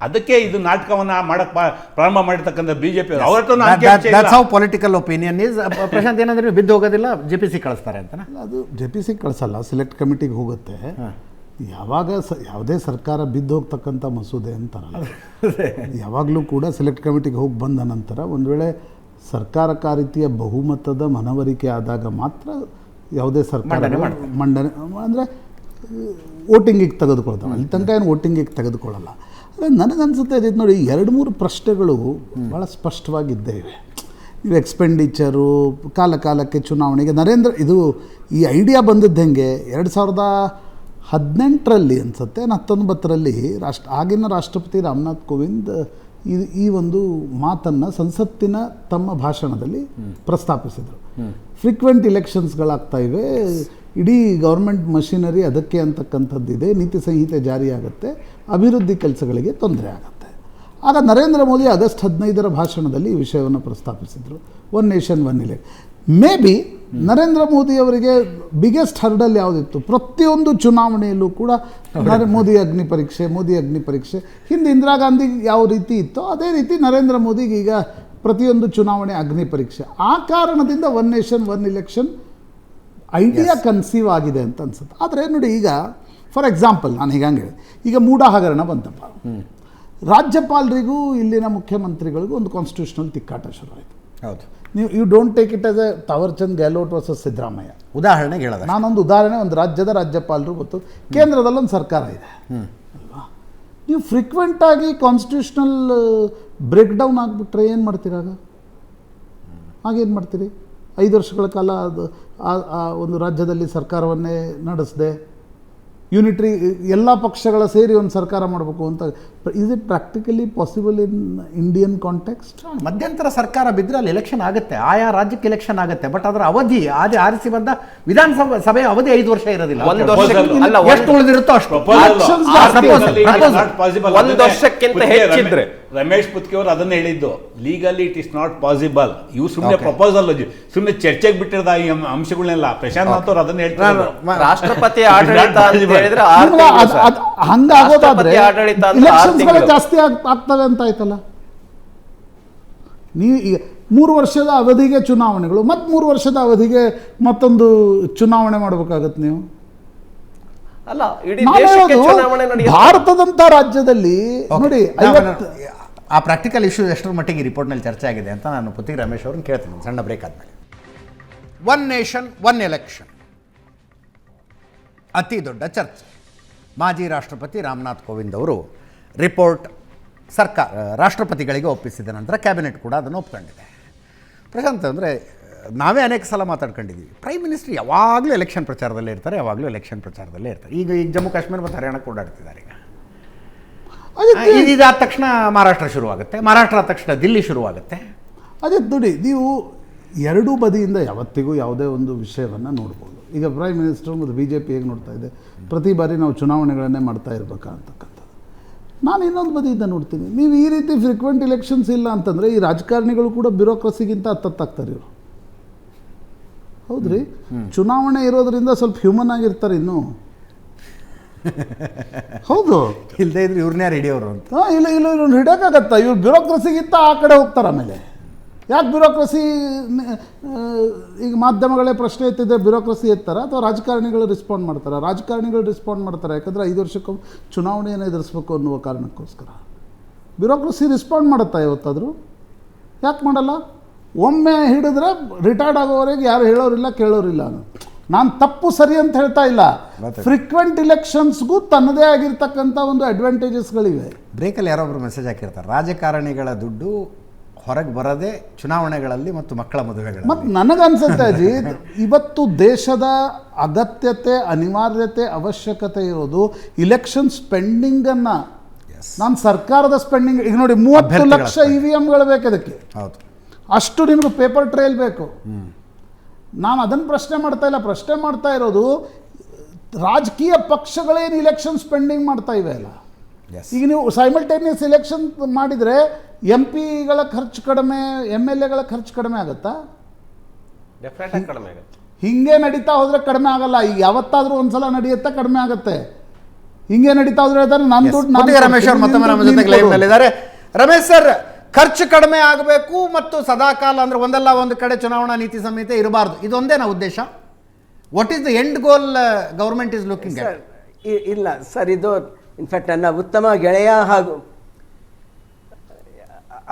ಅದಕ್ಕೆ ಇದು ನಾಟಕವನ್ನು ಮಾಡೋಕ್ಕೆ ಪ್ರಾರಂಭ ಮಾಡಿರ್ತಕ್ಕಂಥ BJP ಅವರು. ಪೊಲಿಟಿಕಲ್ ಒಪಿನಿಯನ್ ಇಸ್ ಪ್ರಶಾಂತ್ ಏನಂದ್ರೆ ಬಿದ್ದು ಹೋಗೋದಿಲ್ಲ, JPC ಕಳಿಸ್ತಾರೆ ಅಂತ. ಅದು JPC ಕಳಿಸಲ್ಲ, ಸೆಲೆಕ್ಟ್ ಕಮಿಟಿಗೆ ಹೋಗುತ್ತೆ. ಯಾವಾಗ ಯಾವುದೇ ಸರ್ಕಾರ ಬಿದ್ದು ಹೋಗ್ತಕ್ಕಂಥ ಮಸೂದೆ ಅಂತಾರಲ್ಲ, ಯಾವಾಗಲೂ ಕೂಡ ಸೆಲೆಕ್ಟ್ ಕಮಿಟಿಗೆ ಹೋಗಿ ಬಂದ ನಂತರ ಒಂದು ವೇಳೆ ಸರ್ಕಾರಕ್ಕೆ ಆ ರೀತಿಯ ಬಹುಮತದ ಮನವರಿಕೆ ಆದಾಗ ಮಾತ್ರ ಯಾವುದೇ ಸರ್ಕಾರ ಮಂಡನೆ ಅಂದರೆ ವೋಟಿಂಗಿಗೆ ತೆಗೆದುಕೊಳ್ತಾವೆ. ಅಲ್ಲಿ ತನಕ ಏನು ವೋಟಿಂಗಿಗೆ ತೆಗೆದುಕೊಳ್ಳಲ್ಲ. ಅಂದರೆ ನನಗನ್ಸುತ್ತೆ ಇದು ನೋಡಿ, 2-3 ಪ್ರಶ್ನೆಗಳು ಭಾಳ ಸ್ಪಷ್ಟವಾಗಿದ್ದೇ ಇವೆ. ನೀವು ಎಕ್ಸ್ಪೆಂಡಿಚರು, ಕಾಲಕ್ಕೆ ಚುನಾವಣೆಗೆ ಇದು ಈ ಐಡಿಯಾ ಬಂದಿದ್ದು ಹೆಂಗೆ 2018ರಲ್ಲಿ ಅನಿಸುತ್ತೆ, 19ರಲ್ಲಿ ಆಗಿನ ರಾಷ್ಟ್ರಪತಿ ರಾಮನಾಥ್ ಕೋವಿಂದ್ ಈ ಒಂದು ಮಾತನ್ನು ಸಂಸತ್ತಿನ ತಮ್ಮ ಭಾಷಣದಲ್ಲಿ ಪ್ರಸ್ತಾಪಿಸಿದರು. ಫ್ರೀಕ್ವೆಂಟ್ ಇಲೆಕ್ಷನ್ಸ್ಗಳಾಗ್ತಾ ಇವೆ, ಇಡೀ ಗೌರ್ಮೆಂಟ್ ಮಷಿನರಿ ಅದಕ್ಕೆ ಅಂತಕ್ಕಂಥದ್ದಿದೆ, ನೀತಿ ಸಂಹಿತೆ ಜಾರಿಯಾಗುತ್ತೆ, ಅಭಿವೃದ್ಧಿ ಕೆಲಸಗಳಿಗೆ ತೊಂದರೆ ಆಗುತ್ತೆ. ಆಗ ನರೇಂದ್ರ ಮೋದಿ ಆಗಸ್ಟ್ 15ರ ಭಾಷಣದಲ್ಲಿ ಈ ವಿಷಯವನ್ನು ಪ್ರಸ್ತಾಪಿಸಿದರು, one nation one election. May be Narendra Modi ಅವರಿಗೆ ಬಿಗ್ಗೆಸ್ಟ್ ಹರ್ಡಲ್ ಯಾವುದಿತ್ತು? ಪ್ರತಿಯೊಂದು ಚುನಾವಣೆಯಲ್ಲೂ ಕೂಡ ಮೋದಿ ಅಗ್ನಿ ಪರೀಕ್ಷೆ ಹಿಂದೆ ಇಂದಿರಾ ಗಾಂಧಿ ಯಾವ ರೀತಿ ಇತ್ತೋ ಅದೇ ರೀತಿ ನರೇಂದ್ರ ಮೋದಿಗೆ ಈಗ ಪ್ರತಿಯೊಂದು ಚುನಾವಣೆ ಅಗ್ನಿ ಪರೀಕ್ಷೆ. ಆ ಕಾರಣದಿಂದ one nation one election idea conceive ಆಗಿದೆ ಅಂತ ಅನ್ಸುತ್ತೆ. ಆದರೆ ನೋಡಿ, ಈಗ ಫಾರ್ ಎಕ್ಸಾಂಪಲ್ ನಾನು ಹೀಗಂಗೆ ಹೇಳಿ, ಈಗ ಮೂಡ ಹಗರಣ ಬಂತಪ್ಪ, ರಾಜ್ಯಪಾಲರಿಗೂ ಇಲ್ಲಿನ ಮುಖ್ಯಮಂತ್ರಿಗಳಿಗೂ ಒಂದು ಕಾನ್ಸ್ಟಿಟ್ಯೂಷನಲ್ ತಿಕ್ಕಾಟ ಶುರುವಾಯಿತು. ಹೌದು, you don't take it as a Thawarchand Gehlot versus Siddaramaiah. ಉದಾಹರಣೆಗೆ ಹೇಳೋದು, ನಾನೊಂದು ಉದಾಹರಣೆ, ಒಂದು ರಾಜ್ಯದ ರಾಜ್ಯಪಾಲರು ಗೊತ್ತು, ಕೇಂದ್ರದಲ್ಲೊಂದು ಸರ್ಕಾರ ಇದೆ ಅಲ್ವಾ? ನೀವು ಫ್ರೀಕ್ವೆಂಟಾಗಿ ಕಾನ್ಸ್ಟಿಟ್ಯೂಷನಲ್ ಬ್ರೇಕ್ ಡೌನ್ ಆಗಿಬಿಟ್ರೆ ಏನು ಮಾಡ್ತೀರಾಗ? ಆಗೇನು ಮಾಡ್ತೀರಿ? 5 ವರ್ಷಗಳ ಕಾಲ ಅದು ಒಂದು ರಾಜ್ಯದಲ್ಲಿ ಸರ್ಕಾರವನ್ನೇ ನಡೆಸದೆ ಯೂನಿಟ್ರಿ ಎಲ್ಲ ಪಕ್ಷಗಳ ಸೇರಿ ಒಂದು ಸರ್ಕಾರ ಮಾಡಬೇಕು ಅಂತ. Is it practically possible in Indian context? ಮಧ್ಯಂತರ ಸರ್ಕಾರ ಬಿದ್ದರೆ ಅಲ್ಲಿ ಎಲೆಕ್ಷನ್ ಆಗುತ್ತೆ, ಆಯಾ ರಾಜ್ಯಕ್ಕೆ ಎಲೆಕ್ಷನ್ ಆಗುತ್ತೆ. ಬಟ್ ಅದರ ಅವಧಿ ಆರಿಸಿ ಬಂದ ವಿಧಾನಸಭಾ ಸಭೆಯ ಅವಧಿ 5 ವರ್ಷ ಇರೋದಿಲ್ಲ. ಎಷ್ಟು ಉಳಿದಿರುತ್ತೋ ಅಷ್ಟು. 1 ವರ್ಷಕ್ಕಿಂತ ಹೆಚ್ಚಿದ್ರೆ ರಮೇಶ್ ಪುತ್ಕಿ ಅವರು ಅದನ್ನ ಹೇಳಿದ್ದು, legally it is not possible. ಇವು ಸುಮ್ಮನೆ ಪ್ರಪೋಸಲ್, ಸುಮ್ಮನೆ ಚರ್ಚೆಗೆ ಬಿಟ್ಟಿರೋದ ಈ ಅಂಶಗಳನ್ನೆಲ್ಲ. ಪ್ರಶಾಂತ್ ನಾಥ್ ಅವರು ಅದನ್ನ ಹೇಳ್ತಾರೆ. ರಾಷ್ಟ್ರಪತಿ ಆಡಳಿತ ಅಂತ ಹೇಳಿದ್ರೆ ಹಂಗಾಗೋದಾದ್ರೆ ಎಲೆಕ್ಷನ್ಸ್ಗಳೇ ಜಾಸ್ತಿ ಆಗ್ತವೆ ಅಂತ ಆಯ್ತಲ್ಲ. ನೀವು 3 ವರ್ಷದ ಅವಧಿಗೆ ಚುನಾವಣೆಗಳು, ಮತ್ತು 3 ವರ್ಷದ ಅವಧಿಗೆ ಮತ್ತೊಂದು ಚುನಾವಣೆ ಮಾಡಬೇಕಾಗತ್ತೆ ನೀವು. ಅಲ್ಲ, ಇಡೀ ದೇಶಕ್ಕೆ ಚುನಾವಣೆ ನಡೆಯುತ್ತೆ. ಭಾರತದಂತ ರಾಜ್ಯದಲ್ಲಿ ನೋಡಿ ಆ ಪ್ರಾಕ್ಟಿಕಲ್ ಇಶ್ಯೂ ಎಷ್ಟರ ಮಟ್ಟಿಗೆ ರಿಪೋರ್ಟ್ನಲ್ಲಿ ಚರ್ಚೆ ಆಗಿದೆ ಅಂತ ನಾನು ಪುತ್ತಿಗೆ ರಮೇಶ್ ಅವ್ರನ್ನ ಕೇಳ್ತೀನಿ ಸಣ್ಣ ಬ್ರೇಕ್ ಆದಮೇಲೆ. 1 ನೇಷನ್ 1 ಎಲೆಕ್ಷನ್ ಅತಿ ದೊಡ್ಡ ಚರ್ಚೆ. ಮಾಜಿ ರಾಷ್ಟ್ರಪತಿ ರಾಮನಾಥ್ ಕೋವಿಂದ್ ಅವರು ರಿಪೋರ್ಟ್ ರಾಷ್ಟ್ರಪತಿಗಳಿಗೆ ಒಪ್ಪಿಸಿದ ನಂತರ ಕ್ಯಾಬಿನೆಟ್ ಕೂಡ ಅದನ್ನು ಒಪ್ಕೊಂಡಿದೆ. ಪ್ರಶಾಂತ್, ಅಂದರೆ ನಾವೇ ಅನೇಕ ಸಲ ಮಾತಾಡ್ಕೊಂಡಿದ್ದೀವಿ, ಪ್ರೈಮ್ ಮಿನಿಸ್ಟರ್ ಯಾವಾಗಲೂ ಎಲೆಕ್ಷನ್ ಪ್ರಚಾರದಲ್ಲೇ ಇರ್ತಾರೆ, ಯಾವಾಗಲೂ ಎಲೆಕ್ಷನ್ ಪ್ರಚಾರದಲ್ಲೇ ಇರ್ತಾರೆ. ಈಗ ಜಮ್ಮು ಕಾಶ್ಮೀರ ಮತ್ತು ಹರಿಯಾಣಕ್ಕೆ ಓಡಾಡ್ತಿದ್ದಾರೆ. ಈಗ ಇದಾದ ತಕ್ಷಣ ಮಹಾರಾಷ್ಟ್ರ ಶುರುವಾಗುತ್ತೆ, ಮಹಾರಾಷ್ಟ್ರ ಆದ ತಕ್ಷಣ ದಿಲ್ಲಿ ಶುರುವಾಗುತ್ತೆ. ಅದೇ ನೋಡಿ, ನೀವು ಎರಡೂ ಬದಿಯಿಂದ ಯಾವತ್ತಿಗೂ ಯಾವುದೇ ಒಂದು ವಿಷಯವನ್ನು ನೋಡ್ಬೋದು. ಈಗ ಪ್ರೈಮ್ ಮಿನಿಸ್ಟರ್ ಮತ್ತು BJP ಹೇಗೆ ನೋಡ್ತಾ ಇದೆ, ಪ್ರತಿ ಬಾರಿ ನಾವು ಚುನಾವಣೆಗಳನ್ನೇ ಮಾಡ್ತಾ ಇರಬೇಕಾ ಅಂತಕ್ಕಂಥದ್ದು. ನಾನು ಇನ್ನೊಂದು ಬದಿಯಿಂದ ನೋಡ್ತೀನಿ, ನೀವು ಈ ರೀತಿ ಫ್ರೀಕ್ವೆಂಟ್ ಇಲೆಕ್ಷನ್ಸ್ ಇಲ್ಲ ಅಂತಂದರೆ ಈ ರಾಜಕಾರಣಿಗಳು ಕೂಡ ಬ್ಯೂರೋಕ್ರಸಿಗಿಂತ ಹತ್ತತ್ತಾಗ್ತಾರೆ ಇವರು. ಹೌದ್ರಿ, ಚುನಾವಣೆ ಇರೋದ್ರಿಂದ ಸ್ವಲ್ಪ ಹ್ಯೂಮನ್ ಆಗಿರ್ತಾರೆ ಇನ್ನೂ. ಹೌದು, ಇಲ್ಲದೇ ಇದ್ರೆ ಇವ್ರನ್ನೇ ಹಿಡಿಯೋರು ಅಂತ. ಇಲ್ಲ ಇವ್ರನ್ನ ಹಿಡಿಯೋಕ್ಕಾಗತ್ತಾ? ಇವ್ರು ಬ್ಯೂರೋಕ್ರಸಿಗಿಂತ ಆ ಕಡೆ ಹೋಗ್ತಾರೆ. ಆಮೇಲೆ ಯಾಕೆ ಬ್ಯೂರೋಕ್ರಸಿ? ಈಗ ಮಾಧ್ಯಮಗಳೇ ಪ್ರಶ್ನೆ ಎತ್ತಿದ್ರೆ ಬ್ಯೂರೋಕ್ರಸಿ ಎತ್ತಾರೆ ಅಥವಾ ರಾಜಕಾರಣಿಗಳು ರೆಸ್ಪಾಂಡ್ ಮಾಡ್ತಾರೆ? ರಾಜಕಾರಣಿಗಳು ರೆಸ್ಪಾಂಡ್ ಮಾಡ್ತಾರೆ, ಯಾಕಂದರೆ 5 ವರ್ಷಕ್ಕೂ ಚುನಾವಣೆಯನ್ನು ಎದುರಿಸ್ಬೇಕು ಅನ್ನುವ ಕಾರಣಕ್ಕೋಸ್ಕರ. ಬ್ಯೂರೋಕ್ರಸಿ ರೆಸ್ಪಾಂಡ್ ಮಾಡುತ್ತಾ ಇವತ್ತಾದರೂ? ಯಾಕೆ ಮಾಡಲ್ಲ? ಒಮ್ಮೆ ಹಿಡಿದ್ರೆ ರಿಟೈರ್ಡ್ ಆಗೋವರೆಗೆ ಯಾರು ಹೇಳೋರಿಲ್ಲ ಕೇಳೋರಿಲ್ಲ. ನಾನು ತಪ್ಪು ಸರಿ ಅಂತ ಹೇಳ್ತಾ ಇಲ್ಲ. ಫ್ರೀಕ್ವೆಂಟ್ ಇಲೆಕ್ಷನ್ಸ್ಗೂ ತನ್ನದೇ ಆಗಿರ್ತಕ್ಕಂಥ ಒಂದು ಅಡ್ವಾಂಟೇಜಸ್ಗಳಿವೆ. ಬ್ರೇಕಲ್ಲಿ ಯಾರೊಬ್ಬರು ಮೆಸೇಜ್ ಹಾಕಿರ್ತಾರೆ, ರಾಜಕಾರಣಿಗಳ ದುಡ್ಡು ಹೊರಗೆ ಬರದೆ ಚುನಾವಣೆಗಳಲ್ಲಿ ಮತ್ತು ಮಕ್ಕಳ ಮದುವೆಗಳಲ್ಲಿ. ಮತ್ತು ನನಗನ್ಸುತ್ತೆ ಅಜಿ, ಇವತ್ತು ದೇಶದ ಅಗತ್ಯತೆ, ಅನಿವಾರ್ಯತೆ, ಅವಶ್ಯಕತೆ ಇರೋದು ಇಲೆಕ್ಷನ್ ಸ್ಪೆಂಡಿಂಗನ್ನು. ನಾನು ಸರ್ಕಾರದ ಸ್ಪೆಂಡಿಂಗ್, ಈಗ ನೋಡಿ 30 ಲಕ್ಷ EVMಗಳು ಬೇಕು ಅದಕ್ಕೆ. ಹೌದು, ಅಷ್ಟು ನಿಮಗೆ ಪೇಪರ್ ಟ್ರೈಲ್ ಬೇಕು. ನಾನು ಅದನ್ನು ಪ್ರಶ್ನೆ ಮಾಡ್ತಾ ಇಲ್ಲ. ಪ್ರಶ್ನೆ ಮಾಡ್ತಾ ಇರೋದು ರಾಜಕೀಯ ಪಕ್ಷಗಳೇನು ಇಲೆಕ್ಷನ್ ಸ್ಪೆಂಡಿಂಗ್ ಮಾಡ್ತಾ ಇವೆ ಅಲ್ಲ. ಈಗ ನೀವು ಸೈಮಲ್ಟೇನಿಯಸ್ ಎಲೆಕ್ಷನ್ ಮಾಡಿದರೆ MP ಗಳ ಖರ್ಚು ಕಡಿಮೆ, MLAಗಳ ಖರ್ಚು ಕಡಿಮೆ ಆಗುತ್ತಾ? ಕಡಿಮೆ ಆಗುತ್ತೆ. ಹಿಂಗೆ ನಡೀತಾ ಹೋದರೆ ಕಡಿಮೆ ಆಗಲ್ಲ. ಈಗ ಯಾವತ್ತಾದರೂ ಒಂದ್ಸಲ ನಡೆಯುತ್ತಾ ಕಡಿಮೆ ಆಗುತ್ತೆ. ಹಿಂಗೆ ನಡೀತಾ ಹೋದ್ರೆ ನನ್ನ ದುಡ್ಡು. ರಮೇಶ್ ಅವರು ಮತ್ತೊಮ್ಮೆ ನಮ್ಮ ಜೊತೆಗೆ ಲೈವ್ನಲ್ಲಿದ್ದಾರೆ. ರಮೇಶ್ ಸರ್, ಖರ್ಚು ಕಡಿಮೆ ಆಗಬೇಕು ಮತ್ತು ಸದಾಕಾಲ ಅಂದರೆ ಒಂದಲ್ಲ ಒಂದು ಕಡೆ ಚುನಾವಣಾ ನೀತಿ ಸಂಹಿತೆ ಇರಬಾರ್ದು, ಇದೊಂದೇನಾ ಉದ್ದೇಶ? What is the end goal government is looking at? ಇಲ್ಲ ಸರ್, ಇದು ಇನ್ಫ್ಯಾಕ್ಟ್ ನನ್ನ ಉತ್ತಮ ಗೆಳೆಯ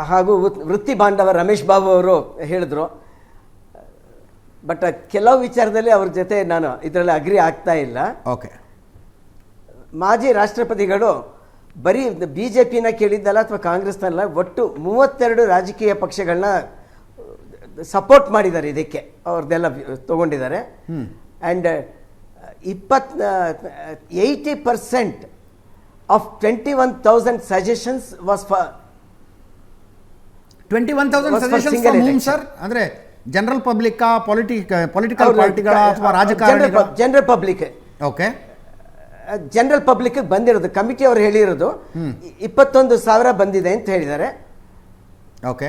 ಹಾಗೂ ವೃತ್ತಿ ಬಾಂಧವ ರಮೇಶ್ ಬಾಬು ಅವರು ಹೇಳಿದ್ರು. ಬಟ್ ಕೆಲವು ವಿಚಾರದಲ್ಲಿ ಅವ್ರ ಜೊತೆ ನಾನು ಇದರಲ್ಲಿ ಅಗ್ರಿ ಆಗ್ತಾ ಇಲ್ಲ. ಓಕೆ, ಮಾಜಿ ರಾಷ್ಟ್ರಪತಿಗಳು ಬರೀ BJPನ ಕೇಳಿದ್ದಲ್ಲ ಅಥವಾ ಕಾಂಗ್ರೆಸ್ನಲ್ಲ, ಒಟ್ಟು 32 ರಾಜಕೀಯ ಪಕ್ಷಗಳನ್ನ ಸಪೋರ್ಟ್ ಮಾಡಿದ್ದಾರೆ. ಇದಕ್ಕೆ ಅವ್ರದ್ದೆಲ್ಲ ತಗೊಂಡಿದ್ದಾರೆ. And 80% of 21,000 suggestions was for 21,000 suggestions sir. ಅಂದರೆ ಜನರಲ್ ಪಬ್ಲಿಕ್, ಪೊಲಿಟಿಕಲ್ ಪಾರ್ಟಿಗಳ ಅಥವಾ ರಾಜಕಾರಣಿಗಳ? General public. Okay, general public ಬಂದಿರೋದು. ಕಮಿಟಿ ಅವರು ಹೇಳಿರೋದು 21,000 ಬಂದಿದೆ ಅಂತ ಹೇಳಿದ್ದಾರೆ. ಓಕೆ,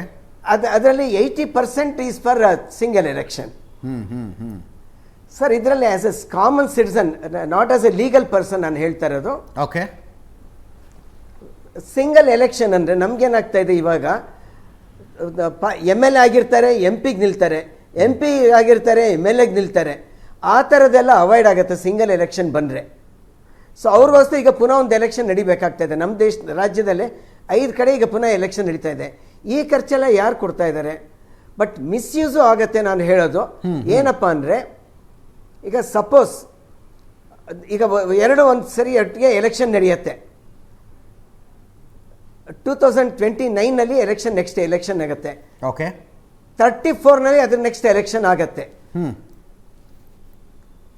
ಅದರಲ್ಲಿ 80% is for single election. Sir, ಇದರಲ್ಲಿ as a common citizen, not as a legal person ನಾನು ಹೇಳ್ತಾ ಇರೋದು. ಓಕೆ, ಸಿಂಗಲ್ ಎಲೆಕ್ಷನ್ ಅಂದರೆ ನಮ್ಗೇನಾಗ್ತಾ ಇದೆ, ಇವಾಗ MLA ಆಗಿರ್ತಾರೆ, MP ನಿಲ್ತಾರೆ, MP ಆಗಿರ್ತಾರೆ, MLA ನಿಲ್ತಾರೆ. ಆ ಥರದ್ದೆಲ್ಲ ಅವಾಯ್ಡ್ ಆಗುತ್ತೆ ಸಿಂಗಲ್ ಎಲೆಕ್ಷನ್ ಬಂದರೆ. ಸೊ ಅವ್ರಿಗೋಸ್ಕರ ಈಗ ಪುನಃ ಒಂದು ಎಲೆಕ್ಷನ್ ನಡಿಬೇಕಾಗ್ತಾ ಇದೆ. ನಮ್ಮ ರಾಜ್ಯದಲ್ಲೇ 5 ಕಡೆ ಈಗ ಪುನಃ ಎಲೆಕ್ಷನ್ ನಡೀತಾ ಇದೆ. ಈ ಖರ್ಚೆಲ್ಲ ಯಾರು ಕೊಡ್ತಾ ಇದ್ದಾರೆ? ಬಟ್ ಮಿಸ್ಯೂಸು ಆಗುತ್ತೆ. ನಾನು ಹೇಳೋದು ಏನಪ್ಪ ಅಂದರೆ, ಈಗ ಸಪೋಸ್ ಈಗ ಒಂದು ಸರಿ ಒಟ್ಟಿಗೆ ಎಲೆಕ್ಷನ್ ನಡೆಯುತ್ತೆ. 2029ನಲ್ಲಿ ಎಲೆಕ್ಷನ್, ನೆಕ್ಸ್ಟ್ ಎಲೆಕ್ಷನ್ ಆಗುತ್ತೆ. ಓಕೆ, 34ನಲ್ಲಿ ಅದ್ರ ನೆಕ್ಸ್ಟ್ ಎಲೆಕ್ಷನ್ ಆಗುತ್ತೆ.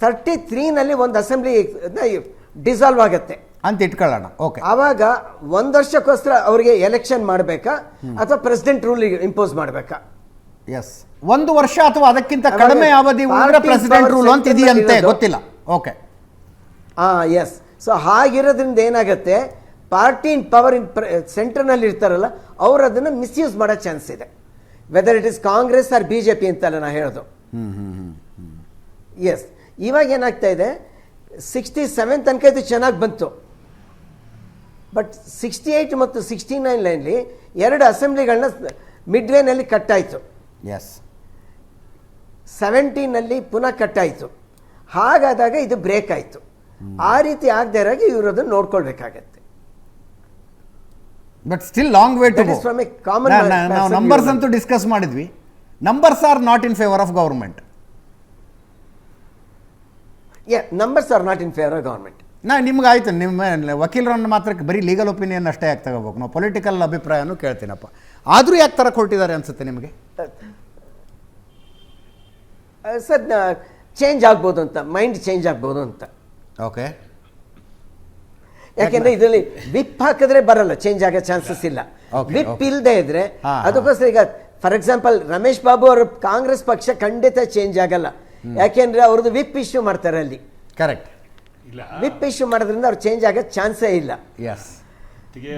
33ನಲ್ಲಿ ಒಂದು ಅಸೆಂಬ್ಲಿ ಡಿಸಾಲ್ವ್ ಆಗುತ್ತೆ ಅಂತ ಇಟ್ಕೊಳ್ಳೋಣ. ಓಕೆ, ಆವಾಗ 1 ವರ್ಷಕ್ಕೋಸ್ಕರ ಅವರಿಗೆ ಎಲೆಕ್ಷನ್ ಮಾಡಬೇಕಾ ಅಥವಾ ಪ್ರೆಸಿಡೆಂಟ್ ರೂಲ್ ಇಂಪೋಸ್ ಮಾಡಬೇಕಾ? ಎಸ್, 1 ವರ್ಷ ಅಥವಾ ಅದಕ್ಕಿಂತ ಕಡಿಮೆ ಅವಧಿ ಉಳಿದ್ರೆ ಪ್ರೆಸಿಡೆಂಟ್ ರೂಲ್ ಅಂತ ಇದೆಯಂತೆ, ಗೊತ್ತಿಲ್ಲ. Okay, S. ಸೊ ಹಾಗಿರೋದ್ರಿಂದ ಏನಾಗುತ್ತೆ, ಪಾರ್ಟಿ ಇನ್ ಪವರ್ ಇನ್ ಸೆಂಟರ್ನಲ್ಲಿ ಇರ್ತಾರಲ್ಲ ಅವ್ರು ಅದನ್ನು ಮಿಸ್ಯೂಸ್ ಮಾಡೋ ಚಾನ್ಸ್ ಇದೆ. Whether it is Congress or BJP ಅಂತಲ್ಲ ನಾ ಹೇಳೋದು. ಎಸ್, ಇವಾಗ ಏನಾಗ್ತಾ ಇದೆ, 67 ತನಕ ಇದು ಚೆನ್ನಾಗಿ ಬಂತು. ಬಟ್ 68 ಮತ್ತು 69 2 ಅಸೆಂಬ್ಲಿಗಳನ್ನ ಮಿಡ್ವೇನಲ್ಲಿ ಕಟ್ಟಾಯಿತು. ಎಸ್, 17 ಪುನಃ ಕಟ್ಟಾಯಿತು. ಹಾಗಾದಾಗ ಇದು ಬ್ರೇಕ್ ಆಯಿತು. ಆ ರೀತಿ ಆಗದೆ ಇರಾಗಿ ಇವರು ಅದನ್ನು ನೋಡ್ಕೊಳ್ಬೇಕಾಗತ್ತೆ. But still long way to go. ನಾವು ನಂಬರ್ಸ್ ಅಂತೂ ಡಿಸ್ಕಸ್ ಮಾಡಿದ್ವಿ. Numbers are not in favour of government. Numbers are not in favour of government. ನಿಮ್ಗೆ ಆಯ್ತು, ನಿಮ್ಮ ವಕೀಲರನ್ನು ಮಾತ್ರಕ್ಕೆ ಬರೀ ಲೀಗಲ್ ಒಪಿನಿಯನ್ ಅಷ್ಟೇ ಯಾಕೆ ತಗೋಬೇಕು, ನಾವು ಪೊಲಿಟಿಕಲ್ ಅಭಿಪ್ರಾಯನೂ ಕೇಳ್ತೀನಪ್ಪ. ಆದರೂ ಯಾಕೆ ಥರ ಕೊಟ್ಟಿದ್ದಾರೆ ಅನ್ಸುತ್ತೆ ನಿಮಗೆ? ಸರ್, ಚೇಂಜ್ ಆಗ್ಬೋದು ಅಂತ, ಮೈಂಡ್ ಚೇಂಜ್ ಆಗ್ಬೋದು ಅಂತ. ಓಕೆ, ಯಾಕೆಂದ್ರೆ ಇದರಲ್ಲಿ ವಿಪ್ ಹಾಕಿದ್ರೆ ಬರಲ್ಲ, ಚೇಂಜ್ ಆಗೋ ಚಾನ್ಸಸ್ ಇಲ್ಲ. ವಿಪ್ ಇಲ್ಲದೆ ಇದ್ರೆ ಅದಕ್ಕೋಸ್ಕರ ಈಗ ಫಾರ್ ಎಕ್ಸಾಂಪಲ್ ರಮೇಶ್ ಬಾಬು ಅವರು ಕಾಂಗ್ರೆಸ್ ಪಕ್ಷ ಖಂಡಿತ ಚೇಂಜ್ ಆಗಲ್ಲ. ಯಾಕೆಂದ್ರೆ ಅವ್ರದ್ದು ವಿಪ್ ಇಶ್ಯೂ ಮಾಡ್ತಾರೆ ಅಲ್ಲಿ. ಕರೆಕ್ಟ್. ವಿಪ್ ಇಶ್ಯೂ ಮಾಡೋದ್ರಿಂದ ಅವ್ರು ಚೇಂಜ್ ಆಗೋ ಚಾನ್ಸೇ ಇಲ್ಲ. ಎಸ್,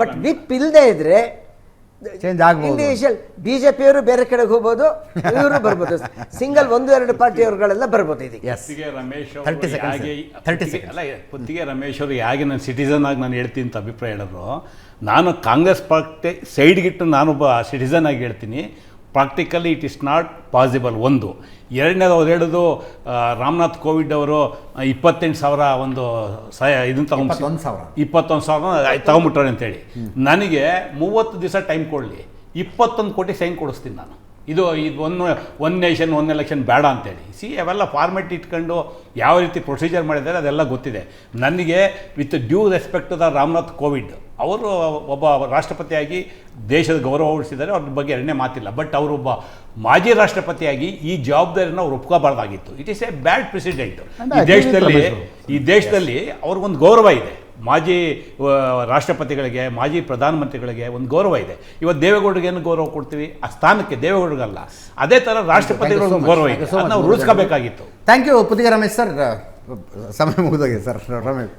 ಬಟ್ ವಿಪ್ ಇಲ್ಲದೆ ಇದ್ರೆ ಚೇಂಜ್ ಆಗ್ಬೋದು. ಇಂಡಿವಿಜುವಲ್ BJP ಅವರು ಬೇರೆ ಕಡೆಗೆ ಹೋಗ್ಬೋದು, ಇವರು ಬರ್ಬೋದು, ಸಿಂಗಲ್ 1-2 ಪಾರ್ಟಿಯವರುಗಳೆಲ್ಲ ಬರ್ಬೋದು ಇದಕ್ಕೆ. ರಮೇಶ್ ಹೊತ್ತಿಗೆ ರಮೇಶ್ ಅವರು ಹೇಗೆ ನಾನು ಸಿಟಿಸನ್ ಆಗಿ ನಾನು ಹೇಳ್ತೀನಿ ಅಂತ ಅಭಿಪ್ರಾಯ ಹೇಳಿದ್ರು. ನಾನು ಕಾಂಗ್ರೆಸ್ ಪಾರ್ಟಿ ಸೈಡ್ಗಿಟ್ಟು ನಾನೊಬ್ಬ ಸಿಟಿಸನ್ ಆಗಿ ಹೇಳ್ತೀನಿ, practically it is not possible. ಒಂದು ಎರಡನೇದು ಅವ್ರು ಹೇಳೋದು, ರಾಮನಾಥ್ ಕೋವಿಡ್ ಅವರು 28,000 ಒಂದು ಇದನ್ನು ತಗೊಂಡು 21,000 ತಗೊಂಬಿಟ್ರೆ ಅಂತೇಳಿ, ನನಗೆ 30 ದಿವಸ ಟೈಮ್ ಕೊಡಲಿ, 21 ಕೋಟಿ ಸೈನ್ ಕೊಡಿಸ್ತೀನಿ ನಾನು. ಇದು ಒನ್ ನೇಷನ್ ಒನ್ ಎಲೆಕ್ಷನ್ ಬೇಡ ಅಂತೇಳಿ. ಅವೆಲ್ಲ ಫಾರ್ಮೆಟ್ ಇಟ್ಕೊಂಡು ಯಾವ ರೀತಿ ಪ್ರೊಸೀಜರ್ ಮಾಡಿದ್ದಾರೆ ಅದೆಲ್ಲ ಗೊತ್ತಿದೆ ನನಗೆ. With due respect to the Ramnath Kovind, ಅವರು ಒಬ್ಬ ರಾಷ್ಟ್ರಪತಿಯಾಗಿ ದೇಶದ ಗೌರವ ಉಳಿಸಿದ್ದಾರೆ, ಅವ್ರ ಬಗ್ಗೆ ಎರಡನೇ ಮಾತಿಲ್ಲ. ಬಟ್ ಅವರೊಬ್ಬ ಮಾಜಿ ರಾಷ್ಟ್ರಪತಿಯಾಗಿ ಈ ಜವಾಬ್ದಾರಿನ ಅವ್ರು ಒಪ್ಕೋಬಾರ್ದಾಗಿತ್ತು. It is a bad president. ಈ ದೇಶದಲ್ಲಿ ಅವ್ರಿಗೊಂದು ಗೌರವ ಇದೆ, ಮಾಜಿ ರಾಷ್ಟ್ರಪತಿಗಳಿಗೆ, ಮಾಜಿ ಪ್ರಧಾನಮಂತ್ರಿಗಳಿಗೆ ಒಂದು ಗೌರವ ಇದೆ. ಇವತ್ತು ದೇವೇಗೌಡರಿಗೆ ಏನು ಗೌರವ ಕೊಡ್ತೀವಿ, ಆ ಸ್ಥಾನಕ್ಕೆ ದೇವೇಗೌಡರಿಗಲ್ಲ, ಅದೇ ಥರ ರಾಷ್ಟ್ರಪತಿಗಳಿಗೆ ಒಂದು ಗೌರವ ಇದೆ, ನಾವು ಉಳಿಸ್ಕೋಬೇಕಾಗಿತ್ತು. Thank you Puttige Ramesh sir. ಸಮಯ ಮುಗಿದೋಗಿದೆ ಸರ್. ರಮೇಶ್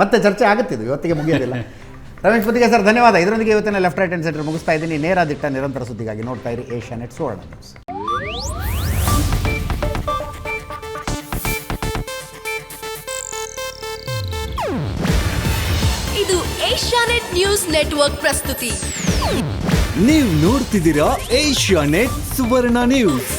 ಮತ್ತೆ ಚರ್ಚೆ ಆಗುತ್ತಿದ್ದು, ಇವತ್ತಿಗೆ ಮುಗಿಯೋದಿಲ್ಲ. ರಮೇಶ್ ಪುತ್ತಿಗೆ ಸರ್ ಧನ್ಯವಾದ. ಇದರೊಂದಿಗೆ ಇವತ್ತಿನ ಲೆಫ್ಟ್ ರೈಟ್ ಆ್ಯಂಡ್ ಸೆಂಟರ್ ಮುಗಿಸ್ತಾ ಇದ್ದೀನಿ. ನೇರ ದಿಟ್ಟ ನಿರಂತರ ಸುದ್ದಿಗಾಗಿ ನೋಡ್ತಾ ಇರಿ ಏಷ್ಯಾನೆಟ್ ಸುವರ್ಣ ನ್ಯೂಸ್. ಇದು ಏಷ್ಯಾನೆಟ್ ನ್ಯೂಸ್ ನೆಟ್ವರ್ಕ್ ಪ್ರಸ್ತುತಿ. ನೀವು ನೋಡ್ತಿದ್ದೀರಾ ಏಷ್ಯಾನೆಟ್ ಸುವರ್ಣ ನ್ಯೂಸ್.